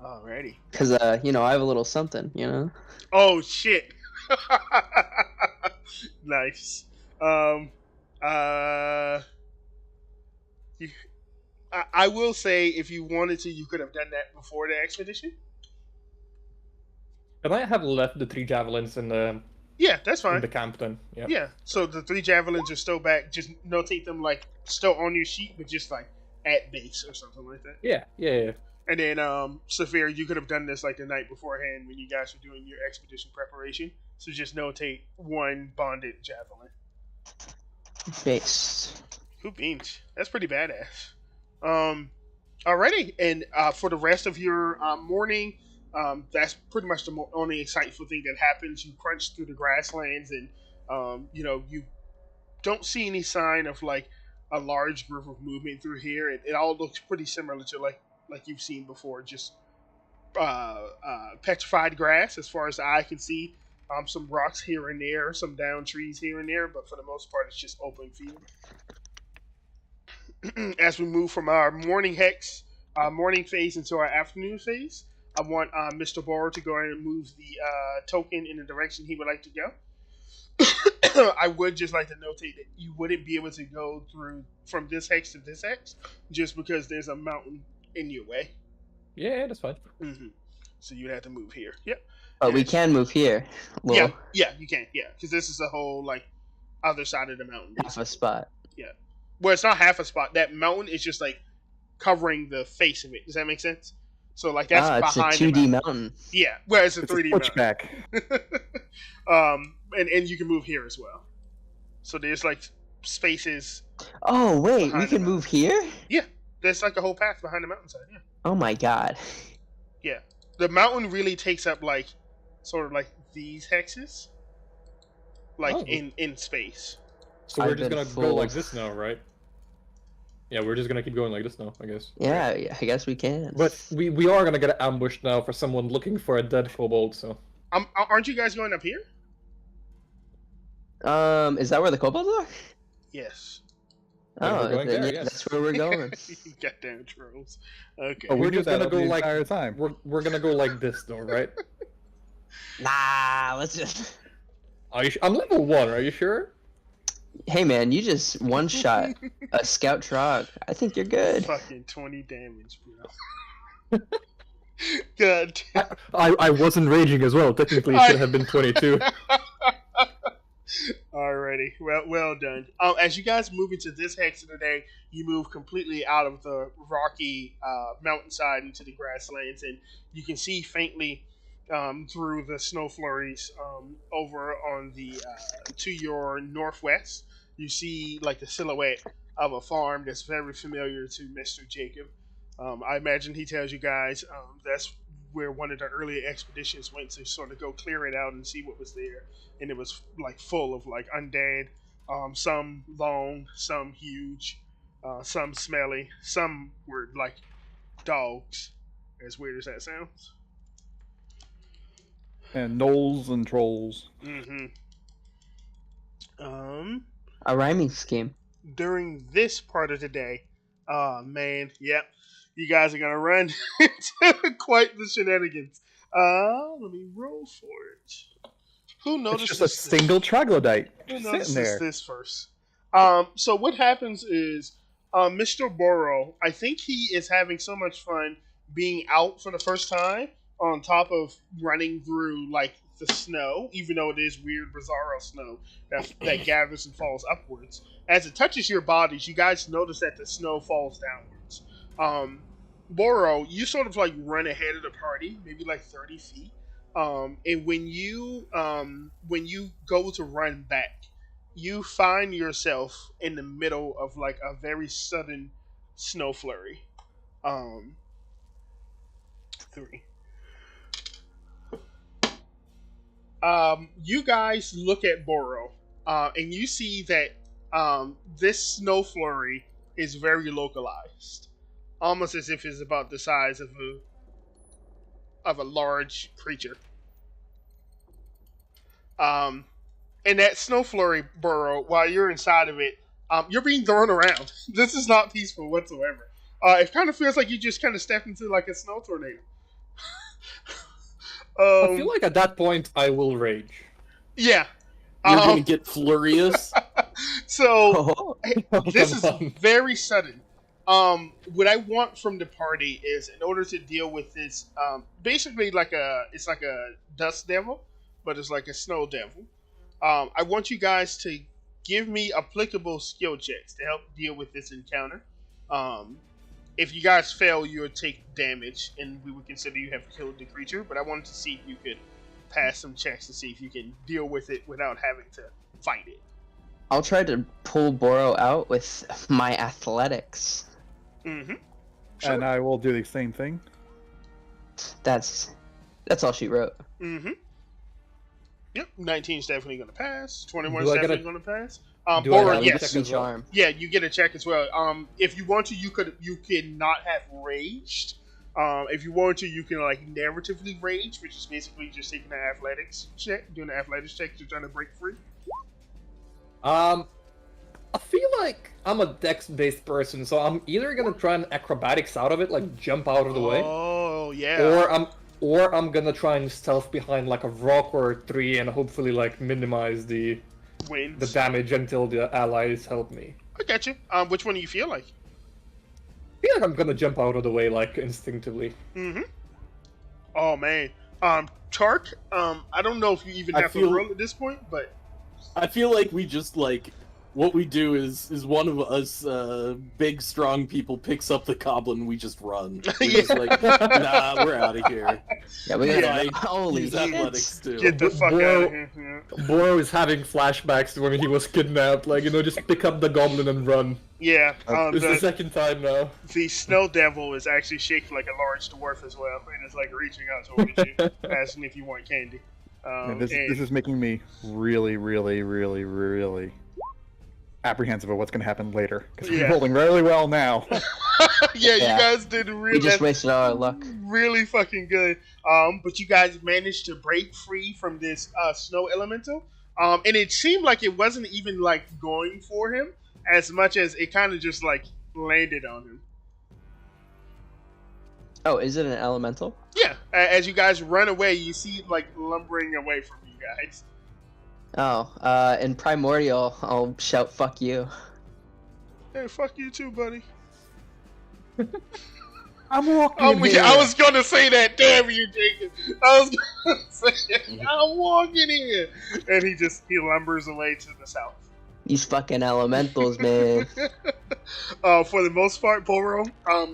Alrighty. Cause I have a little something, Oh shit. Nice. I will say, if you wanted to, you could have done that before the expedition. Can I have left the 3 javelins in the Yeah, that's fine. camp then? Yeah. Yeah. So the 3 javelins are still back. Just notate them like still on your sheet, but just like at base or something like that. Yeah. And then, Saphir, you could have done this like the night beforehand when you guys were doing your expedition preparation. So just notate 1 bonded javelin. Base. Who beans? That's pretty badass. Alrighty, and for the rest of your morning, that's pretty much the only insightful thing that happens. You crunch through the grasslands, and you don't see any sign of like a large group of movement through here. It all looks pretty similar to like you've seen before, just petrified grass as far as the eye can see. Some rocks here and there, some down trees here and there, but for the most part, it's just open field. As we move from our morning phase into our afternoon phase, I want Mr. Borrow to go ahead and move the token in the direction he would like to go. I would just like to notate that you wouldn't be able to go through from this hex to this hex just because there's a mountain in your way. Yeah, that's fine. Mm-hmm. So you'd have to move here. Yep. But we can move here. Well, Yeah, you can. Yeah, because this is the whole like other side of the mountain. half a spot. Well, it's not half a spot. That mountain is just like covering the face of it. Does that make sense? So like that's It's a behind 2D the mountain. Yeah, well, it's a 3D mountain. Switchback. And you can move here as well. So there's like spaces. Oh wait, Behind we can the move here? There's like a whole path behind the mountainside. Yeah. Oh my god. Yeah. The mountain really takes up like sort of like these hexes, like Oh. in space. So we're I've just been gonna go fooled. like this now, right? Yeah, we're just gonna keep going like this now, I guess. Yeah, I guess we can. But we are gonna get ambushed now for someone looking for a dead kobold, so... Aren't you guys going up here? Is that where the kobolds are? Yes. Then we're Oh, going then there, yeah, yes. that's where we're going. Goddamn trolls. Okay. Oh, we We're did just that gonna up go the like- entire time. We're gonna go like this though, right? Nah, let's just. Are you I'm level 1, are you sure? Hey man, you just one shot a scout trog. I think you're good. Fucking 20 damage, bro. God damn. I wasn't raging as well, technically it should have been 22. Alrighty, well done. As you guys move into this hex of the day, you move completely out of the rocky mountainside into the grasslands, and you can see faintly through the snow flurries over on the to your northwest. You see like the silhouette of a farm that's very familiar to Mr. Jacob. I imagine he tells you guys that's where one of the earlier expeditions went to sort of go clear it out and see what was there. And it was like full of like undead, some long, some huge, some smelly, some were like dogs. As weird as that sounds. And gnolls and trolls. Mm-hmm. A rhyming scheme. During this part of the day, man, yep, you guys are gonna run into quite the shenanigans. Let me roll for it. Who It's notices just a this? single troglodyte Who just sitting notices there. this first? So what happens is, Mr. Borrow, I think he is having so much fun being out for the first time, on top of running through like the snow, even though it is weird, bizarro snow that gathers and falls upwards. As it touches your bodies, you guys notice that the snow falls downwards. Borrow, you sort of like run ahead of the party, maybe like 30 feet. And when you go to run back, you find yourself in the middle of like a very sudden snow flurry. 3. You guys look at Borrow, and you see that this snow flurry is very localized, almost as if it's about the size of a large creature. And that snow flurry, Burrow, while you're inside of it, you're being thrown around. This is not peaceful whatsoever. It kind of feels like you just kind of stepped into like a snow tornado. I feel like at that point I will rage. Yeah. You're gonna get furious. So Oh, this is Come on. very sudden. What I want from the party is, in order to deal with this, basically it's like a dust devil, but it's like a snow devil. I want you guys to give me applicable skill checks to help deal with this encounter. If you guys fail, you'll take damage, and we would consider you have killed the creature. But I wanted to see if you could pass some checks to see if you can deal with it without having to fight it. I'll try to pull Boro out with my athletics. Mm-hmm. And I will do the same thing. That's all she wrote. Mm-hmm. Yep, 19 is definitely going to pass. 21 Do is I get definitely a- going to pass. do I Bora, have a yes. check as well? Yeah, you get a check as well. If you want to, you can not have raged, If you want to, you can like narratively rage, which is basically just taking an athletics check, doing an athletics check to try to break free. I feel like I'm a dex-based person, so I'm either gonna try and acrobatics out of it, like jump out of the way, Oh yeah. or I'm gonna try and stealth behind like a rock or a tree and hopefully like minimize the Wins. damage until the allies help me. I got you. Which one do you feel like? I feel like I'm gonna jump out of the way like instinctively. Mm-hmm. Oh man. Chark. I don't know if you even I have to feel- roll at this point, but I feel like we just like what we do is one of us big strong people picks up the goblin and we just run. We're just like, nah, we're out of here. Yeah, we Yeah, gotta. I Holy use shit. athletics too. get the fuck out of here. Yeah. Boro is having flashbacks to when he was kidnapped, like, just pick up the goblin and run. Yeah. It's the The, second time now. the snow devil is actually shaped like a large dwarf as well, and it's like reaching out towards you, asking if you want candy. And this is making me really, really, really, really apprehensive of what's going to happen later. Because Yeah. we're rolling really well now. yeah, you Yeah. guys did We really, just wasted all our luck. really fucking good. But you guys managed to break free from this snow elemental. And it seemed like it wasn't even like going for him as much as it kind of just like landed on him. Oh, is it an elemental? Yeah, as you guys run away, you see it like lumbering away from you guys. Oh, in Primordial, I'll shout "fuck you." Hey, fuck you too, buddy. I'm walking Oh, here. I was gonna say that. Damn you, Jacob. I was gonna say it. I'm walking here, and he lumbers away to the south. These fucking elementals, man. For the most part, Boro,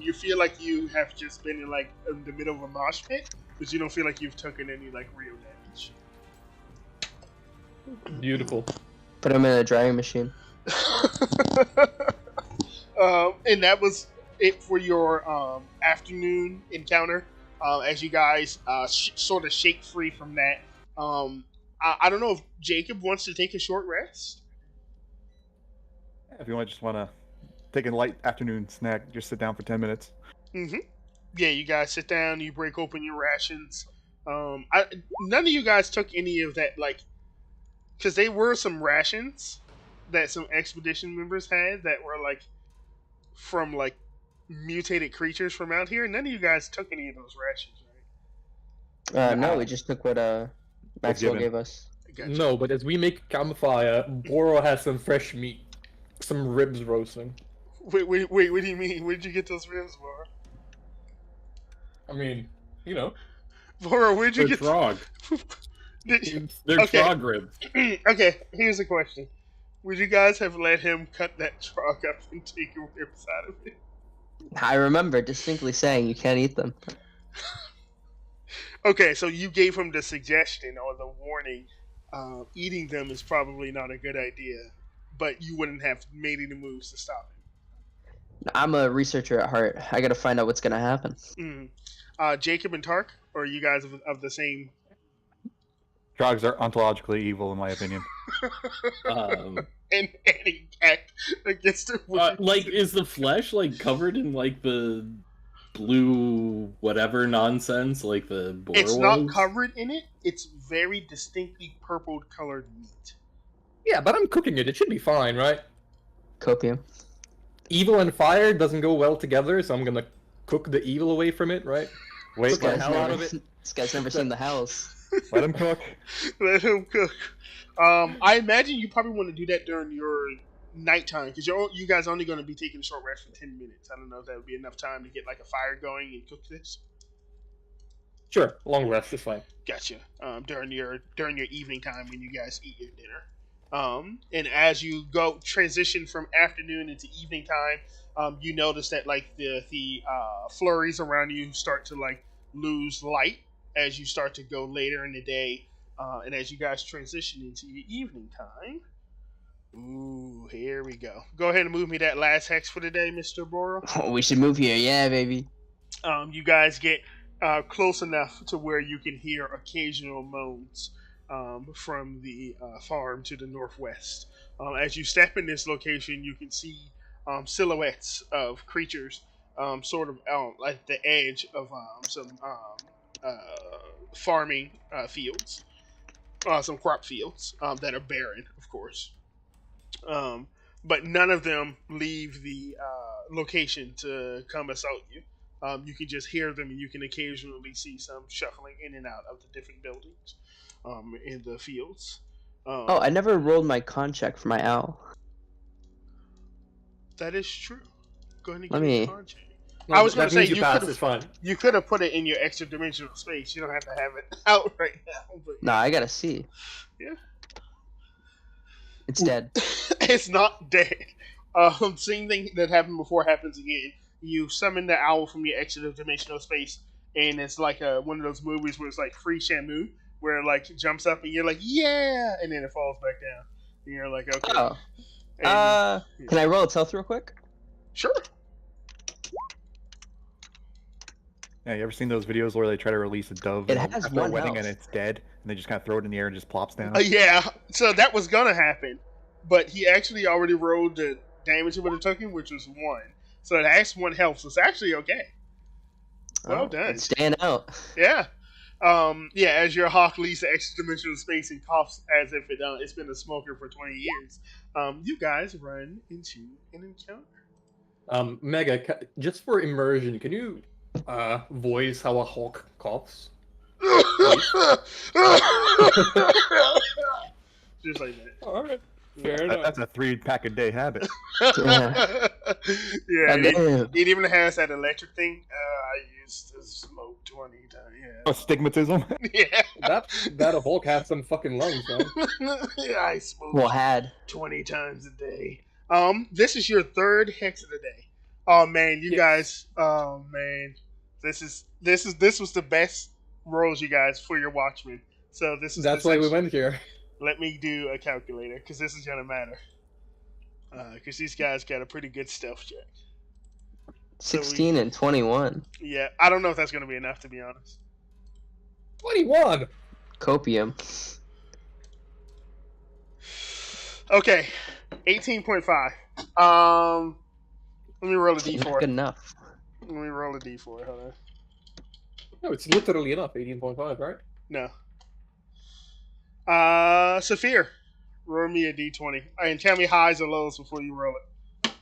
you feel like you have just been in like in the middle of a mosh pit, but you don't feel like you've taken any like real damage. Beautiful. Put him in a drying machine. And that was it for your afternoon encounter. As you guys sort of shake free from that. I don't know if Jacob wants to take a short rest. If you just want to take a light afternoon snack, just sit down for 10 minutes. Mm-hmm. Yeah, you guys sit down. You break open your rations. None of you guys took any of that, like, because they were some rations that some expedition members had that were like from like mutated creatures from out here. None of you guys took any of those rations, right? No, we just took what Maxwell given. gave us. Gotcha. No, but as we make campfire, Boro has some fresh meat. Some ribs roasting. Wait, what do you mean? Where'd you get those ribs, Boro? I mean, Boro, where'd you They're get? frog. Did- They're Okay. frog ribs. Okay, here's the question: would you guys have let him cut that frog up and take your ribs out of it? I remember distinctly saying you can't eat them. Okay, so you gave him the suggestion or the warning. Eating them is probably not a good idea, but you wouldn't have made any moves to stop I'm a researcher at heart. I gotta find out what's gonna happen. him. Jacob and Tark, or are you guys of the same? Trogs are ontologically evil, in my opinion. And any act against it? Like, is the flesh like covered in like the blue whatever nonsense, like the boar It's not was? covered in it. It's very distinctly purple colored meat. yeah, but I'm cooking it. It should be fine, right? Copium. Evil and fire doesn't go well together, so I'm gonna cook the evil away from it, right? Wait, This the guy's hell out never, of it. this guy's never seen the house. let him cook. Let him cook. I imagine you probably want to do that during your nighttime because you guys are only going to be taking a short rest for 10 minutes. I don't know if that would be enough time to get like a fire going and cook this. Sure, long rest is fine. Gotcha. During your evening time when you guys eat your dinner. And as you go transition from afternoon into evening time, you notice that like the flurries around you start to like lose light as you start to go later in the day, and as you guys transition into your evening time. Ooh, here we go. Go ahead and move me that last hex for the day, Mr. Boro. We should move here, yeah, baby. You guys get close enough to where you can hear occasional moans from the farm to the northwest. As you step in this location, you can see silhouettes of creatures sort of like the edge of some farming fields, some crop fields that are barren, of course. But none of them leave the location to come assault you. You can just hear them, and you can occasionally see some shuffling in and out of the different buildings in the fields. Oh, I never rolled my con check for my owl. That is true. Go ahead and Let give me me- a con check. No, I was going that to say means you pass. could It's fine. have put it in your extra dimensional space. You don't have to have it out right now. But Nah, I gotta see. Yeah. It's dead. It's not dead. Same thing that happened before happens again. You summon the owl from your extra dimensional space, and it's like one of those movies where it's like Free Shamu, where it like jumps up and you're like, yeah, and then it falls back down. And you're like, okay. Oh. And- Can I roll a stealth real quick? Sure. Yeah, you ever seen those videos where they try to release a dove It and has after a one wedding health. and it's dead, and they just kind of throw it in the air and just plops down? Yeah, so that was gonna happen, but he actually already rolled the damage it would have taken, which was 1. So it has 1 health, so it's actually okay. Well Oh, done. It's staying out. Yeah. Yeah, as your hawk leaves the extra dimensional space and coughs as if it's been a smoker for 20 years, you guys run into an encounter. Mega, just for immersion, can you voice how a hawk coughs? Just like that. All right, fair enough. That's a 3-pack-a-day habit. Yeah. Yeah, Damn. it even has that electric thing. I used to smoke 20 times. Astigmatism. Yeah. That a hawk has some fucking lungs, man. Yeah, I smoke Well, had. 20 times a day. This is your 3rd hex of the day. Oh man, you Yes. guys. Oh man, this was the best rolls, you guys, for your Watchmen. So this is That's why we went here. Let me do a calculator because this is gonna matter. Because these guys got a pretty good stealth check. 16 and 21. Yeah, I don't know if that's gonna be enough, to be honest. 21. Copium. Okay, 18.5. Let me roll a Not d4. good enough. Let me roll a d4. Hold on. No, it's literally enough. 18.5, right? No. Saphir, roll me a d20 and tell me highs or lows before you roll it.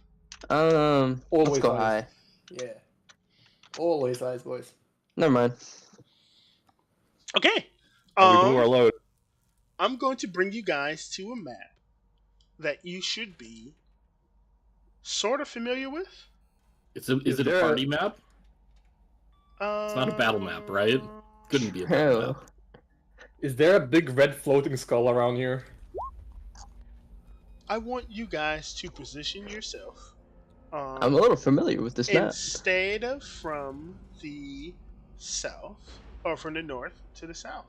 Let's Always go highs. high. Yeah. Always eyes, boys. Never mind. Okay. We blew our load. I'm going to bring you guys to a map that you should be sort of familiar with. Is it a there party map? It's not a battle map, right? Couldn't be a battle Oh. map. Is there a big red floating skull around here? I want you guys to position yourself. I'm a little familiar with this map. Instead of from the south or from the north to the south,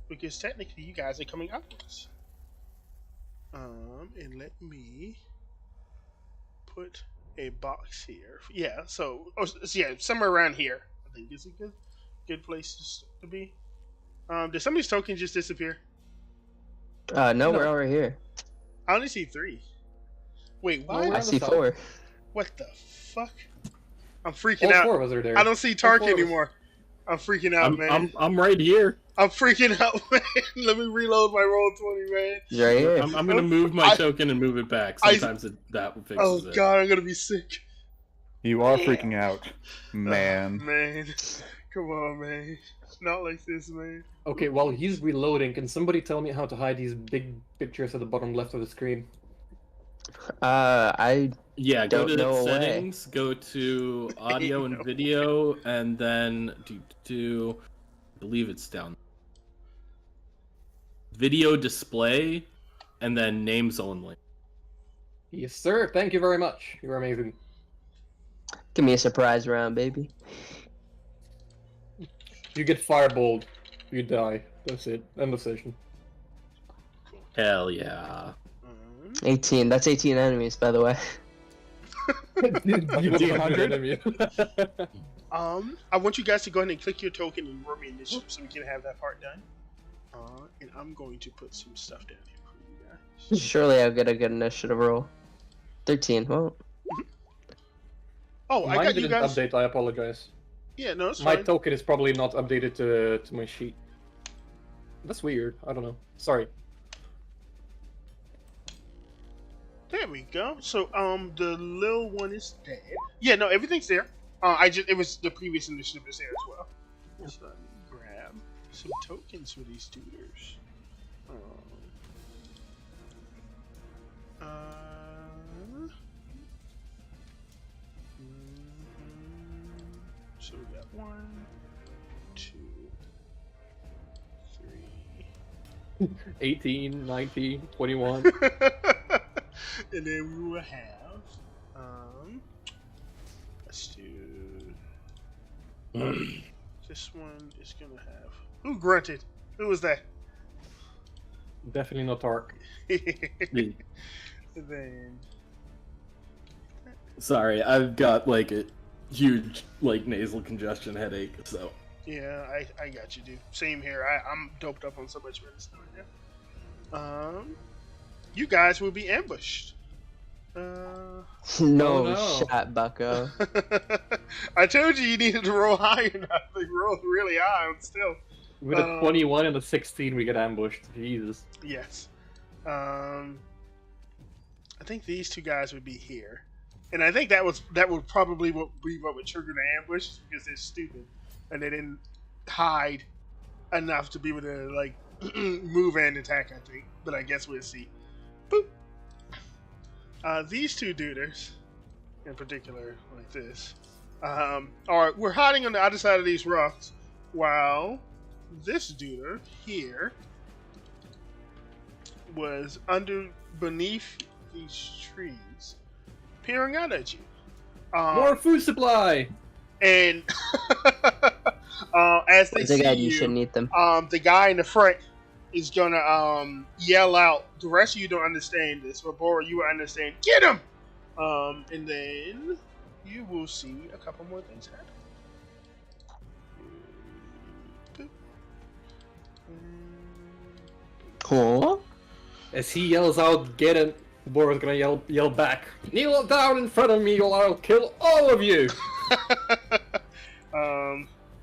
because technically you guys are coming upwards. And let me put a box here. Yeah, so yeah, somewhere around here. I think is a good place to be. Did somebody's token just disappear? No, we're already here. I only see 3. Wait, why? We're I on the see south. 4. What the fuck? I'm freaking All out. 4 of us are there. I don't see Tark four of us. anymore. I'm freaking out, man. I'm right here. I'm freaking out, man. Let me reload my roll 20, man. He's right here. I'm gonna move my token and move it back. Sometimes that fixes Oh it. god, I'm gonna be sick. You are freaking out, man. Man, come on, man. Not like this, man. Okay, while he's reloading, can somebody tell me how to hide these big pictures at the bottom left of the screen? I Yeah, go Don't to know a way. settings, go to audio and video, and then I believe it's down. Video display, and then names only. Yes, sir. Thank you very much. You're amazing. give me a surprise round, baby. You get fireballed. You die. That's it. End of session. Hell yeah. 18. That's 18 enemies, by the way. You 100? enemy. I want you guys to go ahead and click your token and roll me initiative so we can have that part done. And I'm going to put some stuff down here for you guys. Surely I'll get a good initiative roll. 13. Well, Oh, I Mine got you didn't guys. update. I apologize. Yeah, no, it's My fine. token is probably not updated to my sheet. That's weird. I don't know. Sorry. There we go. So, the little one is dead. Yeah, no, everything's there. It was the previous initiative is there as well. So let me grab some tokens for these tutors. So we got 1, 2, 3. 18, 19, 21. And then we will have, let's do, this one is gonna have, who grunted? Who was that? Definitely not Tark. And then, Sorry, I've got like a huge like nasal congestion headache, so yeah, I got you, dude. Same here. I'm doped up on so much medicine right now. You guys will be ambushed. No, no. shot, Bucko. I told you needed to roll higher enough. They rolled really high, and still. With a 21 and a 16, we get ambushed. Jesus. Yes. I think these two guys would be here, and I think that would probably be what would trigger the ambush because they're stupid and they didn't hide enough to be able to like move and attack. I think, but I guess we'll see. Boop. These two duders, in particular, like this, we're hiding on the other side of these rocks, while this duder here was beneath these trees, peering out at you. More food supply! And as they see you shouldn't eat them. the guy in the front is gonna yell out. The rest of you don't understand this, but Bora, you will understand. Get him! And then you will see a couple more things happen. Cool. As he yells out, get him, Bora's gonna yell back, kneel down in front of me or I'll kill all of you!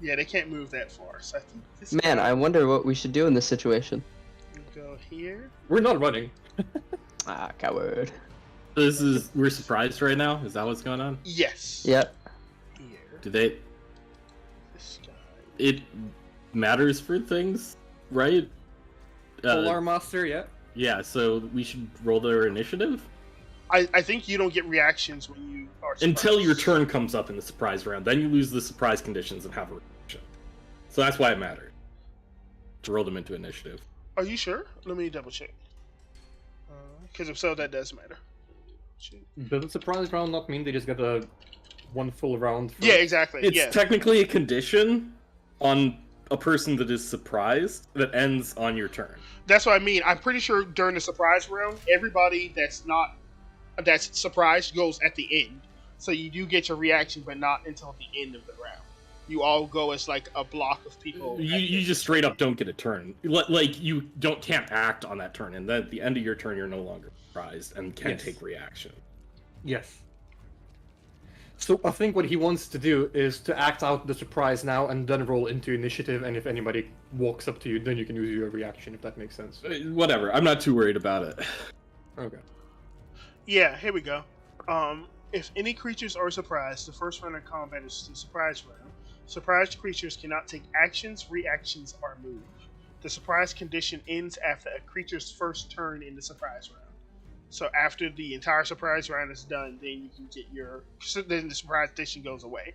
Yeah, they can't move that far. So I think this Man, guy I wonder what we should do in this situation. will go here. We're not running. Ah, coward. we're surprised right now. Is that what's going on? Yes. Yep. Here. Do they? This guy. It matters for things, right? Polar Master, yeah. Yeah, so we should roll their initiative I think you don't get reactions when you are surprised. until your turn comes up in the surprise round. Then you lose the surprise conditions and have a reaction. So that's why it mattered to roll them into initiative. Are you sure? Let me double check. Because if so, that does matter. Does the surprise round not mean they just get a one full round? Yeah, exactly. It's yeah. technically a condition on a person that is surprised that ends on your turn. That's what I mean. I'm pretty sure during the surprise round, everybody that's surprised goes at the end. So you do get your reaction, but not until the end of the round. You all go as like a block of people. You just straight up don't get a turn. Like you can't act on that turn, and then at the end of your turn, you're no longer surprised and can't Yes. take reaction. Yes. So I think what he wants to do is to act out the surprise now and then roll into initiative, and if anybody walks up to you, then you can use your reaction, if that makes sense. Whatever. I'm not too worried about it. Okay. Yeah, here we go. If any creatures are surprised, the first round of combat is the surprise round. Surprised creatures cannot take actions, reactions, or move. The surprise condition ends after a creature's first turn in the surprise round. So after the entire surprise round is done, then you can get then the surprise condition goes away.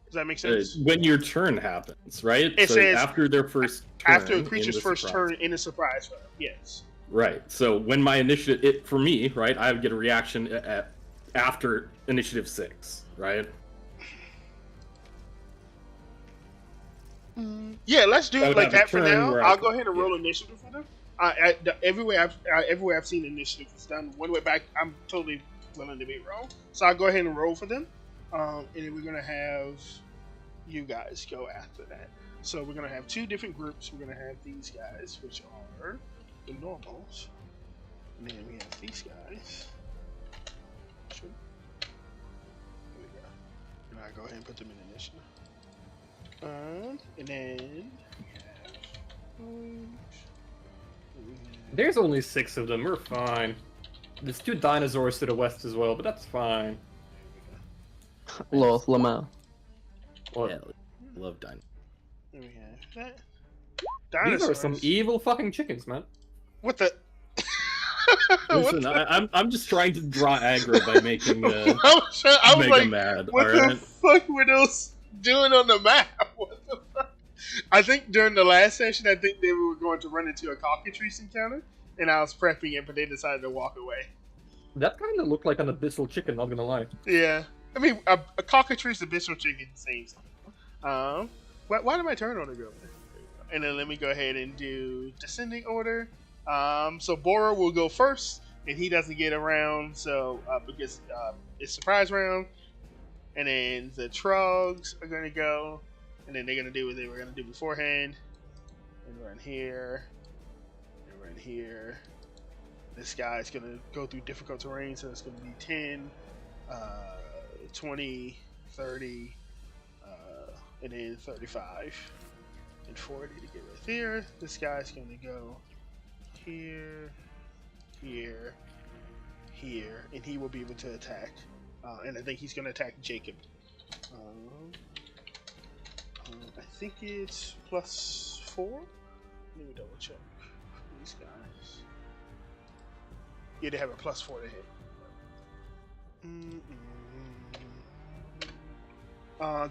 Does that make sense? When your turn happens, right? It so says after their first turn. After a in creature's the first surprise. turn in the surprise round, yes. Right. So when my initiative, for me, right, I would get a reaction after initiative 6, right? Yeah, let's do I it would like have a that for turn now. where I I'll can- go ahead and roll initiative for them. Everywhere I've seen initiative is done one way back. I'm totally willing to be wrong, so I'll go ahead and roll for them, and then we're gonna have you guys go after that. So we're gonna have two different groups. We're gonna have these guys, which are the normals, and then we have these guys. Sure. There we go. And I go ahead and put them in initiative. And then There's only 6 of them. We're fine. There's 2 dinosaurs to the west as well, but that's fine. Loth Lamo. Well, Yeah, love dino. there we have that. these are Dinosaurs. some evil fucking chickens, man. What the? Listen, I'm just trying to draw aggro by making I was Mega like, mad. what the Alright. fuck were those doing on the map? What the fuck? I think during the last session, I think they were going to run into a cockatrice encounter, and I was prepping it, but they decided to walk away. That kind of looked like an abyssal chicken, not gonna lie. Yeah, I mean, a cockatrice, abyssal chicken, same thing. Why did my turn order go? And then let me go ahead and do descending order. So Bora will go first, and he doesn't get around, so because it's surprise round. And then the Trogs are gonna go, and then they're gonna do what they were gonna do beforehand, and run here, and run here. This guy's gonna go through difficult terrain, so it's gonna be 10, 20, 30, and then 35, and 40 to get right there. This guy's gonna go here, here, here, and he will be able to attack. And I think he's going to attack Jacob. I think it's +4. Let me double check for these guys. Yeah, they have a +4 to hit.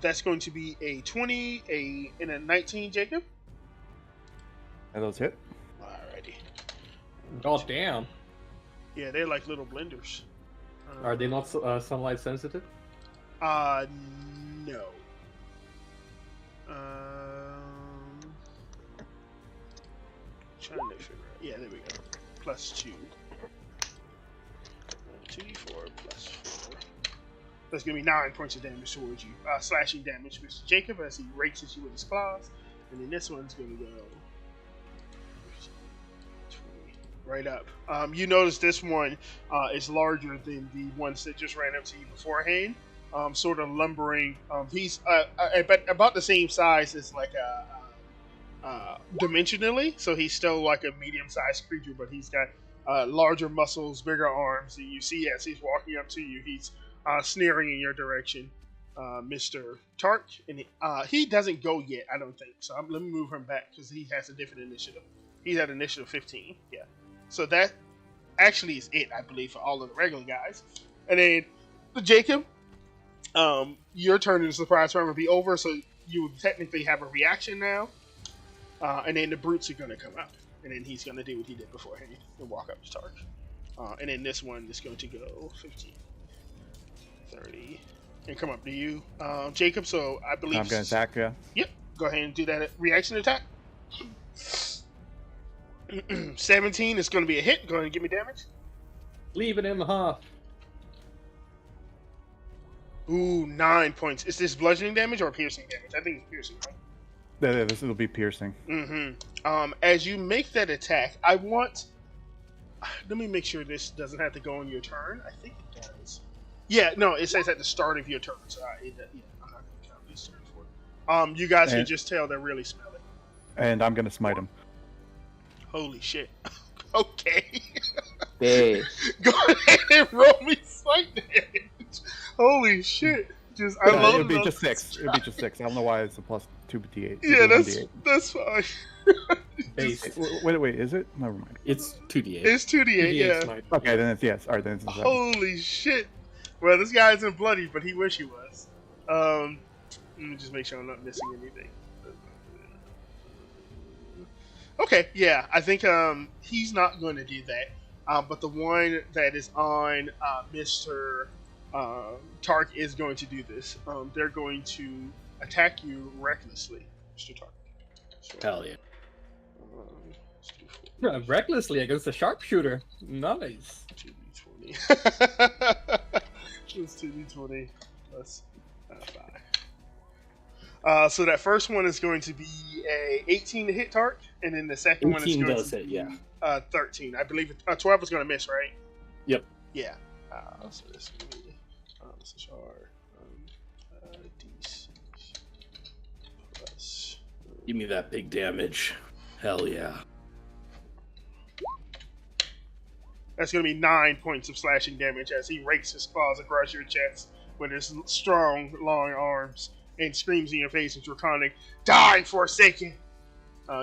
That's going to be a 20, and a 19, Jacob. Are those hit? Alrighty. God damn. Yeah, they're like little blenders. Are they not sunlight sensitive? No. Trying to figure out. Yeah, there we go. +2. 2d4 +4. That's gonna be 9 points of damage towards you. Slashing damage, Mr. Jacob, as he rakes at you with his claws. And then this one's gonna go 20, right up. You notice this one is larger than the ones that just ran up to you beforehand. Sort of lumbering. He's about the same size as like dimensionally, so he's still like a medium-sized creature, but he's got larger muscles, bigger arms. And you see as he's walking up to you, he's sneering in your direction, Mr. Tark, and he doesn't go yet, I don't think. So let me move him back because he has a different initiative. He's at initiative 15. Yeah. So that actually is it, I believe, for all of the regular guys. And then Jacob, your turn in the surprise round will be over, so you technically have a reaction now. And then the brutes are going to come up, and then he's going to do what he did beforehand and walk up to Tark. And then this one is going to go 15, 30, and come up to you, Jacob. So I believe I'm going to attack, yeah. Yep. Go ahead and do that reaction attack. 17 is going to be a hit. Go ahead and give me damage. Leave it in the half. Ooh, 9 points. Is this bludgeoning damage or piercing damage? I think it's piercing, right? Yeah, this will be piercing. Mm-hmm. As you make that attack, I want... Let me make sure this doesn't have to go on your turn. I think it does. Yeah, no, it says at the start of your turn. So I'm not going to count this turn for it. You guys can just tell they're really smelly. And I'm going to smite him. Holy shit. Okay. Hey. Go ahead and roll me smite damage. Holy shit. Just I love It'll be just 6. It'll be just 6. I don't know why it's a +2 d8. Yeah, It'll be that's fine. Base. Wait, is it? Never mind. It's 2d8. It's 2d8, yeah. Smite. Okay, then it's yes. All right, then it's 7. Holy shit. Well, this guy isn't bloody, but he wish he was. Let me just make sure I'm not missing anything. Okay, yeah, I think he's not going to do that. But the one that is on Mr. Tark is going to do this. They're going to attack you recklessly, Mr. Tark. So, Hell yeah. Recklessly against a sharpshooter. Nice. 2d20. It's 2d20 plus 5. So that first one is going to be a 18 to hit Tark, and then the second one is 18 going does to hit, be yeah. 13. I believe 12 was going to miss, right? Yep. Yeah. So this will be this is hard. Give me that big damage. Hell yeah. That's going to be 9 points of slashing damage as he rakes his claws across your chest with his strong, long arms and screams in your face with draconic, "Die, Forsaken!"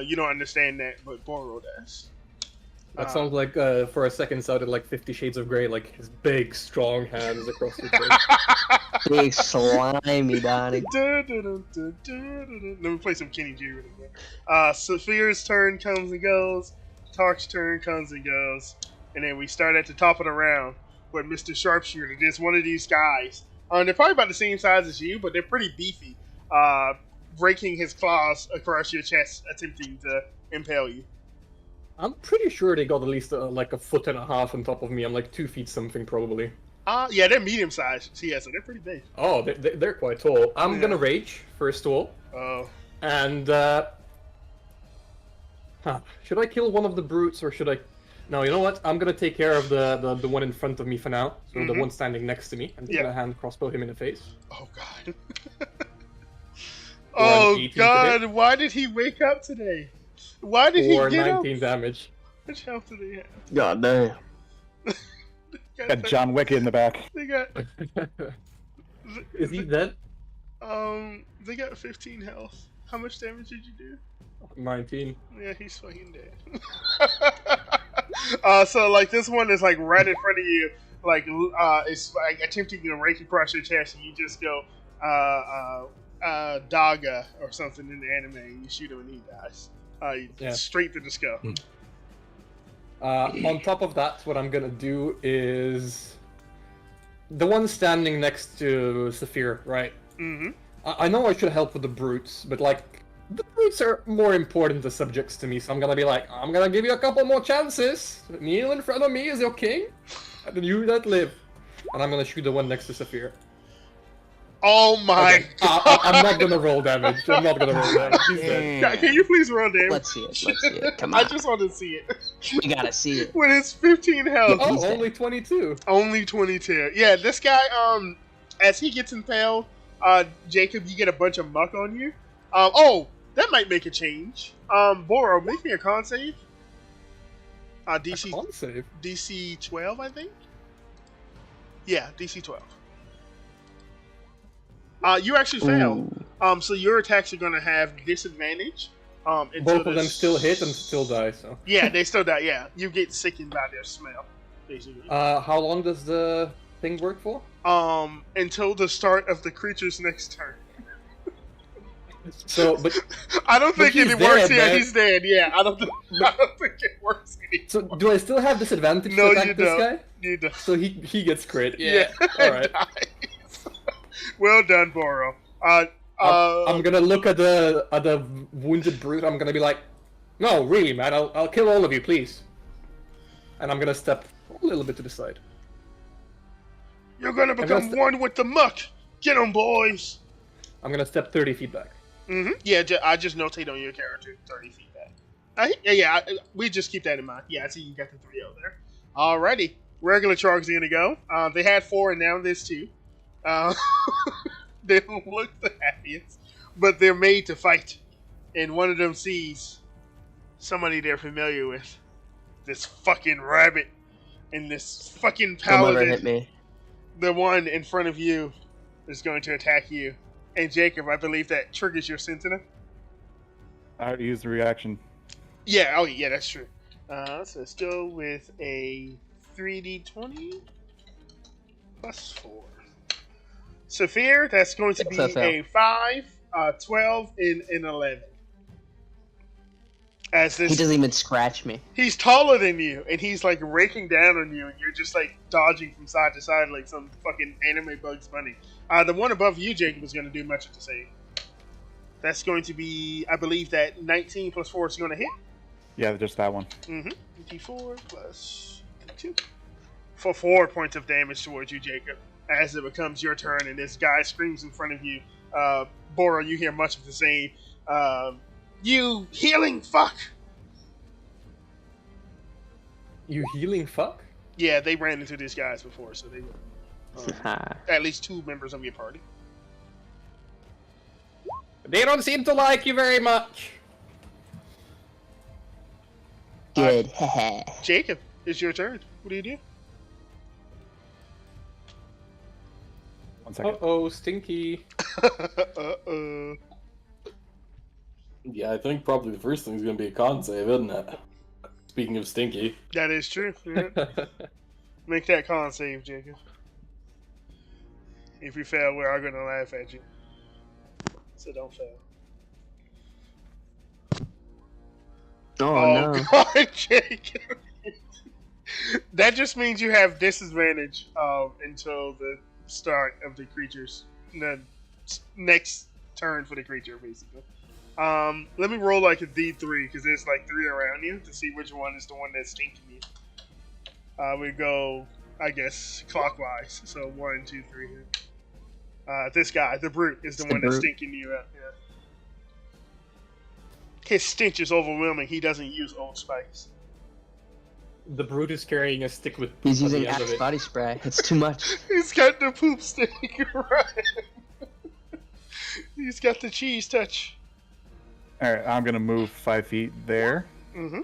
You don't understand that, but Boro does. That sounds like, for a second, sounded like 50 Shades of Grey, like his big, strong hands across the chest. Big slimy Donnie. Let me play some Kenny G. Saphir's turn comes and goes. Tark's turn comes and goes. And then we start at the top of the round with Mr. Sharpshooter. There's one of these guys. They're probably about the same size as you, but they're pretty beefy. Breaking his claws across your chest, attempting to impale you. I'm pretty sure they got at least like a foot and a half on top of me. I'm like 2 feet something probably. Yeah, they're medium sized. So yeah, so they're pretty big. Oh, they're quite tall. I'm gonna rage first of all. Oh. And should I kill one of the brutes or should I? No, you know what? I'm gonna take care of the one in front of me for now. So the one standing next to me. I'm just gonna hand crossbow him in the face. Oh god. Oh god, why did he wake up today? Why did he get 19 up? damage. How much health do they have? God damn. Got John Wick in the back. They got. Is he dead? They got 15 health. How much damage did you do? 19. Yeah, he's fucking dead. So like this one is like right in front of you, like it's like attempting to rake across your chest, and you just go Daga or something in the anime, and you shoot him and he dies. Straight to the skull. On top of that, what I'm gonna do is the one standing next to Saphir, right? Mm-hmm. I know I should help with the brutes, but like the brutes are more important as subjects to me, so I'm gonna be like, I'm gonna give you a couple more chances. Kneel in front of me as your king, and you that live. And I'm gonna shoot the one next to Saphir. Oh my god! I'm not gonna roll damage. I'm not gonna roll damage. He's dead. Can you please roll damage? Let's see it. Let's see it. Come on. I just want to see it. We gotta see it. With his 15 health. Oh, He's only 22. Only 22. Yeah, this guy, as he gets impaled, Jacob, you get a bunch of muck on you. That might make a change. Boro, make me a con save. DC Con save? DC 12, I think. Yeah, DC 12. You actually fail. So your attacks are gonna have disadvantage. Both of them still hit and still die. So. Yeah, they still die. Yeah, you get sickened by their smell, basically. How long does the thing work for? Until the start of the creature's next turn. So, but I don't think it works here. Man. He's dead. Yeah, I don't think it works anymore. So, do I still have disadvantage No, to attack you this don't. guy? You don't. So he gets crit. Yeah. All right. Well done, Boro. I'm gonna look at the wounded brute. I'm gonna be like, no, really, man. I'll kill all of you, please. And I'm gonna step a little bit to the side. You're gonna become one with the muck. Get 'em, boys. I'm gonna step 30 feet back. Mm-hmm. Yeah, I just notate on your character 30 feet back. We just keep that in mind. Yeah, I see you got the 3-0 there. Alrighty. Regular Charg's gonna go. They had 4 and now there's 2. They don't look the happiest, but they're made to fight. And one of them sees somebody they're familiar with. This fucking rabbit and this fucking paladin. Don't ever hit me. The one in front of you is going to attack you. And Jacob, I believe that triggers your sentinel. I already used the reaction. Yeah, yeah, that's true. So still with a 3d20 plus 4. Saphir, that's going to be a 5, 12, and an 11. As this, He doesn't even scratch me. he's taller than you, and he's like raking down on you, and you're just like dodging from side to side like some fucking anime Bugs Bunny. The one above you, Jacob, is going to do much of the same. That's going to be, I believe that 19 plus 4 is going to hit. Yeah, just that one. Mm-hmm. D4 plus 2. For 4 points of damage towards you, Jacob. As it becomes your turn, and this guy screams in front of you. Boro, you hear much of the same. You healing fuck! You healing fuck? Yeah, they ran into these guys before, so they were at least 2 members of your party. They don't seem to like you very much. Good. Jacob, it's your turn. What do you do? 1 second. Uh-oh, Stinky. Uh-oh. Yeah, I think probably the first thing's gonna be a con save, isn't it? Speaking of stinky. That is true. Yeah. Make that con save, Jacob. If you fail, we are going to laugh at you. So don't fail. Oh, no. God, Jacob. That just means you have disadvantage until the start of the creature's next turn for the creature, basically. Let me roll like a D3 because there's like 3 around you to see which one is the one that's stinking you. We go, I guess, clockwise. So 1, 2, 3 here. This guy, the brute, is the one that's stinking you out. Yeah. His stench is overwhelming. He doesn't use Old Spice. The brute is carrying a stick with poop He's on the using end of Axe it. body spray. It's too much. He's got the poop stick, right? He's got the cheese touch. All right, I'm gonna move 5 feet there, Mm-hmm.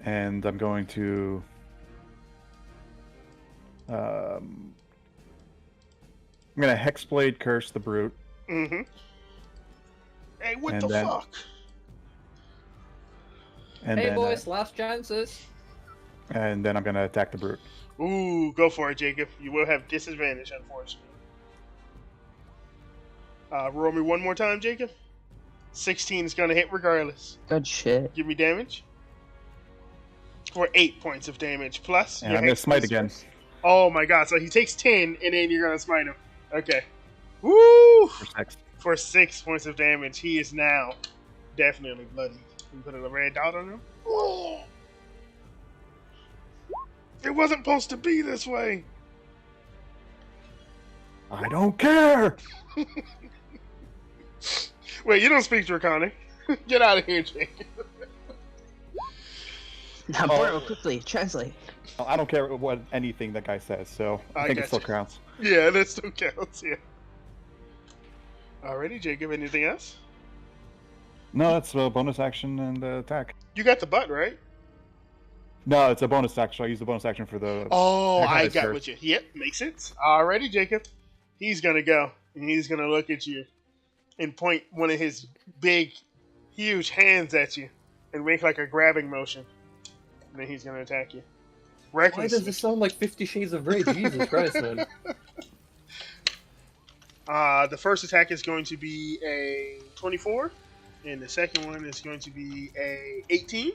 and I'm going to. I'm gonna Hexblade curse the brute, Mm-hmm. Hey, what And the then- fuck? and Hey then boys, last chances. and then I'm gonna attack the brute. Ooh, go for it, Jacob. You will have disadvantage, unfortunately. Roll me one more time, Jacob. 16 is going to hit regardless. Good shit. Give me damage. For 8 points of damage. Plus, And your I'm gonna hex smite booster. again Oh my god, so he takes 10, and then you're going to smite him. Okay. Woo! for 6. For 6 points of damage, he is now definitely bloody. We put a red dot on him. Oh. It wasn't supposed to be this way. I don't care. Wait, you don't speak Draconic. Get out of here, Jake. Now, Boro, quickly, translate. I don't care what anything that guy says, so I I think it got still you. counts. Yeah, that still counts, yeah. Alrighty, Jacob, anything else? No, that's a bonus action and attack. You got the butt, right? No, it's a bonus action. I use the bonus action for the. Oh, I Draconic got curse. what you... Yep, makes sense. Alrighty, Jacob. He's gonna go, and he's gonna look at you and point one of his big, huge hands at you and make like a grabbing motion. And then he's gonna attack you. Why Reckless. does this sound like 50 Shades of Grey? Jesus Christ, man. The first attack is going to be a 24, and the second one is going to be a 18.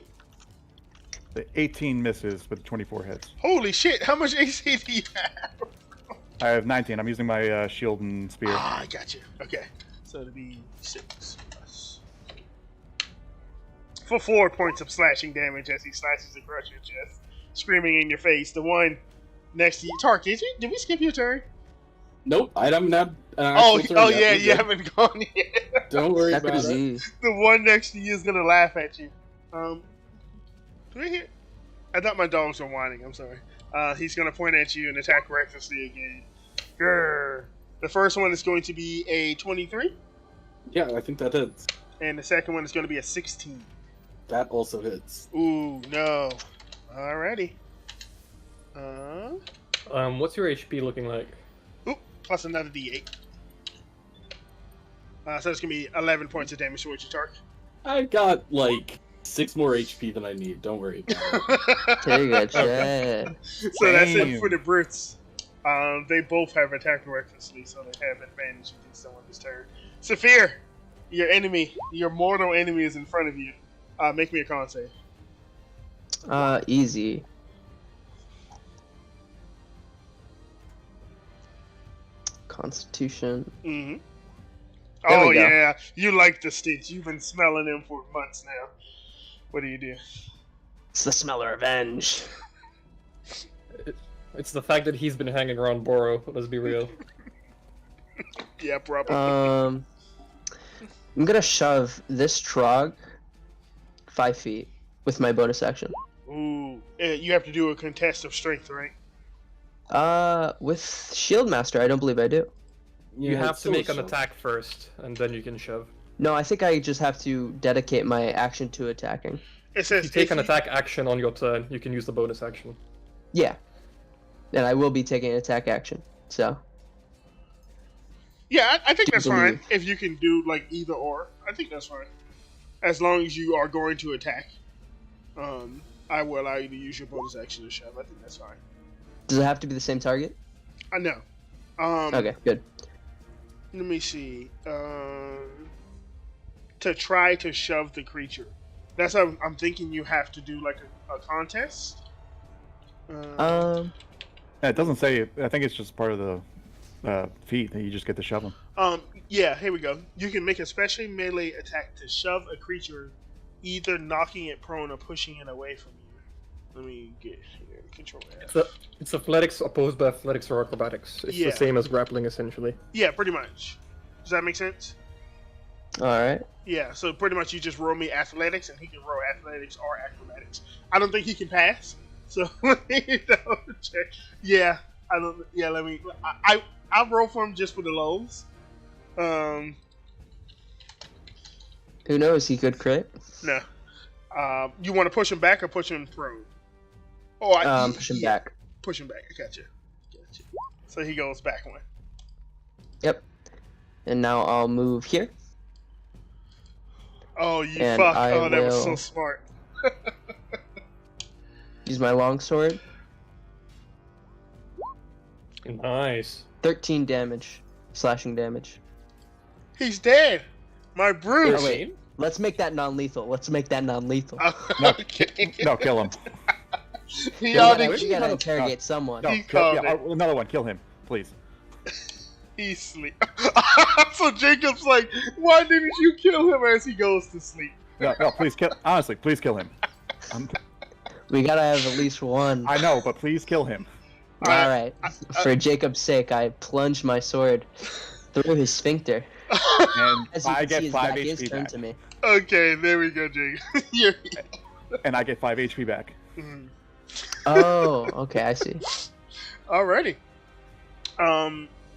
The 18 misses, but 24 hits. Holy shit, how much AC do you have? I have 19. I'm using my shield and spear. Ah, I got you. Okay. So it'll be 6 plus. For 4 points of slashing damage as he slices across your chest, screaming in your face. The one next to you. Tark, did we skip your turn? Nope, I haven't had an Oh, actual turn oh yet. yeah, We're you good. haven't gone yet. Don't worry That could about be it. Z. The one next to you is gonna laugh at you. Do I hear? I thought my dogs were whining. I'm sorry. He's gonna point at you and attack recklessly again. Grr. The first one is going to be a 23, Yeah, I think that hits. and the second one is going to be a 16. That also hits. Ooh, no. Alrighty. What's your HP looking like? Plus another D8. So it's gonna be 11 points of damage towards you, Tark. I got like 6 more HP than I need. Don't worry about it. Pretty good shit. So that's it Damn. for the brutes. They both have attacked recklessly, so they have advantage against someone this turn. Saphir, your enemy, your mortal enemy is in front of you. Make me a con save. Easy. Constitution. Mm-hmm. There Oh we go. yeah, you like the stench. You've been smelling them for months now. What do you do? It's the smell of revenge. It's the fact that he's been hanging around Boro, let's be real. Yeah, probably. I'm gonna shove this Trog 5 feet with my bonus action. Ooh, you have to do a contest of strength, right? With Shield Master, I don't believe I do. You have it's to make so an attack first, and then you can shove. No, I think I just have to dedicate my action to attacking. It If says you take if an you- attack action on your turn, you can use the bonus action. Yeah. And I will be taking an attack action. So, Yeah, I think Do that's believe. fine if you can do like either or. I think that's fine, as long as you are going to attack. I will allow you to use your bonus action to shove. I think that's fine. does it have to be the same target? I know. Okay, good. Let me see. To try to shove the creature. That's how I'm thinking. You have to do like a contest. Um, Yeah, it doesn't say. I think it's just part of the feat that you just get to shove them. Yeah, here we go. You can make a special melee attack to shove a creature, either knocking it prone or pushing it away from you. Let me get here. Control F. It's athletics opposed by athletics or acrobatics. It's Yeah. the same as grappling, essentially. Yeah, pretty much. Does that make sense? all right. Yeah, so pretty much you just roll me athletics, and he can roll athletics or acrobatics. I don't think he can pass, so let me double check. Yeah, I don't. Yeah, let me. I'll roll for him just for the lows. Who knows? He could crit. No. You want to push him back or push him prone? Oh, Push him yeah, back. Push him back. I gotcha. So he goes back one. Yep. And now I'll move here. Oh, you And fuck! I Oh, that was so will- smart. Use my longsword. Nice. 13 damage. Slashing damage. He's dead. My brute. Oh, wait. Let's make that non-lethal. Let's make that non-lethal. Okay. No, kill him. He We already gotta, we gotta interrogate someone. No, He kill, called yeah, it. another one. Kill him, please. He sleep. So Jacob's like, why didn't you kill him as he goes to sleep? No, please kill. Honestly, please kill him. We gotta have at least one. I know, but please kill him. All right. For Jacob's sake, I plunge my sword through his sphincter. And As you I can see, get his 5 back is HP turned back. to me. Okay, there we go, Jacob. You're... And I get 5 HP back. Mhm. Oh, okay, I see. Alrighty.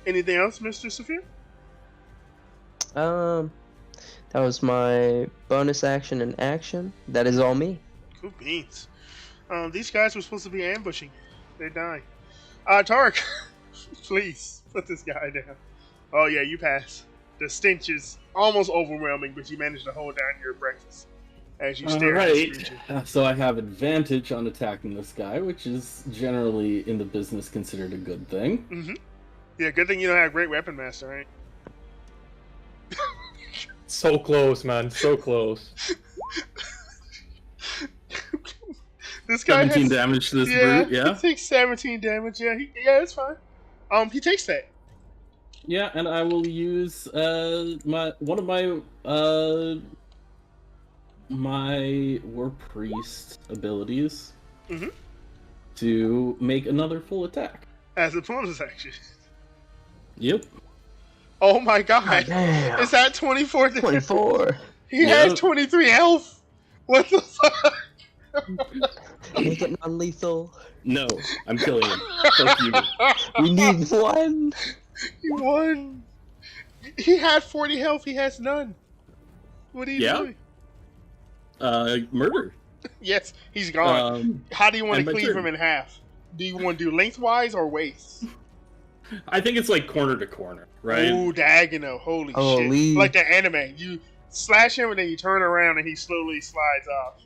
Anything else, Mr. Saphir? That was my bonus action and action. That is all me. Cool beans. These guys were supposed to be ambushing. They're dying. Tark, please put this guy down. Oh yeah, you pass. The stench is almost overwhelming, but you managed to hold down your breakfast as you stare at this Alright, creature. so I have advantage on attacking this guy, which is generally in the business considered a good thing. Mm-hmm. Yeah, good thing you don't have great weapon master, right? So close, man. So close. This guy 17 has, damage to this brute, yeah? He takes 17 damage. Yeah, it's fine. He takes that. Yeah, and I will use one of my War Priest abilities Mhm. to make another full attack. As a bonus action. Yep. Oh my god. Damn. Is that 24 damage? 24. He has Yep. 23 health. What the fuck? Make it non-lethal. No, I'm killing him. Fuck you. We need one. He won. He had 40 health. He has none. What are you Yeah. doing? Murder. Yes, he's gone. How do you want and to my cleave turn. him in half? Do you want to do lengthwise or waist? I think it's like corner to corner, right? Ooh, diagonal. Holy Holy. shit. Like the anime. You slash him and then you turn around and he slowly slides off.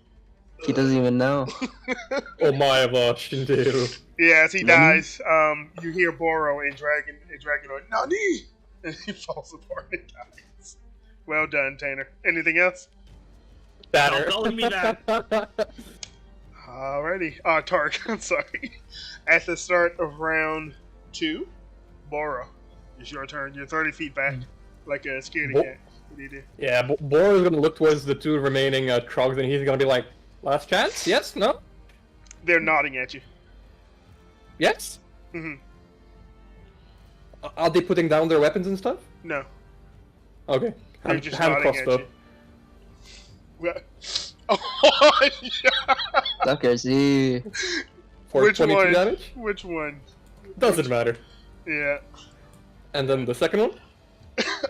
He doesn't even know. Oh my gosh, dude. Yeah, as he Mhm. dies, you hear Boro and Dragon Nani! And he falls apart and dies. Well done, Tanner. Anything else? Better. Stop calling me that. Alrighty. Tark, I'm sorry. At the start of round 2, Boro, it's your turn. You're 30 feet back, like a scaredy Bo- cat. What do you do? Yeah, Bor is gonna look towards the two remaining Trogs and he's gonna be like, last chance? Yes? No? They're nodding at you. Yes? hmm Are they putting down their weapons and stuff? No, Okay. they're Hand, just hand nodding crossed at up. you. Well- Oh, yeah. Sucker, see. For Which 22 one? damage? Which one? Doesn't matter. Yeah. And then the second one?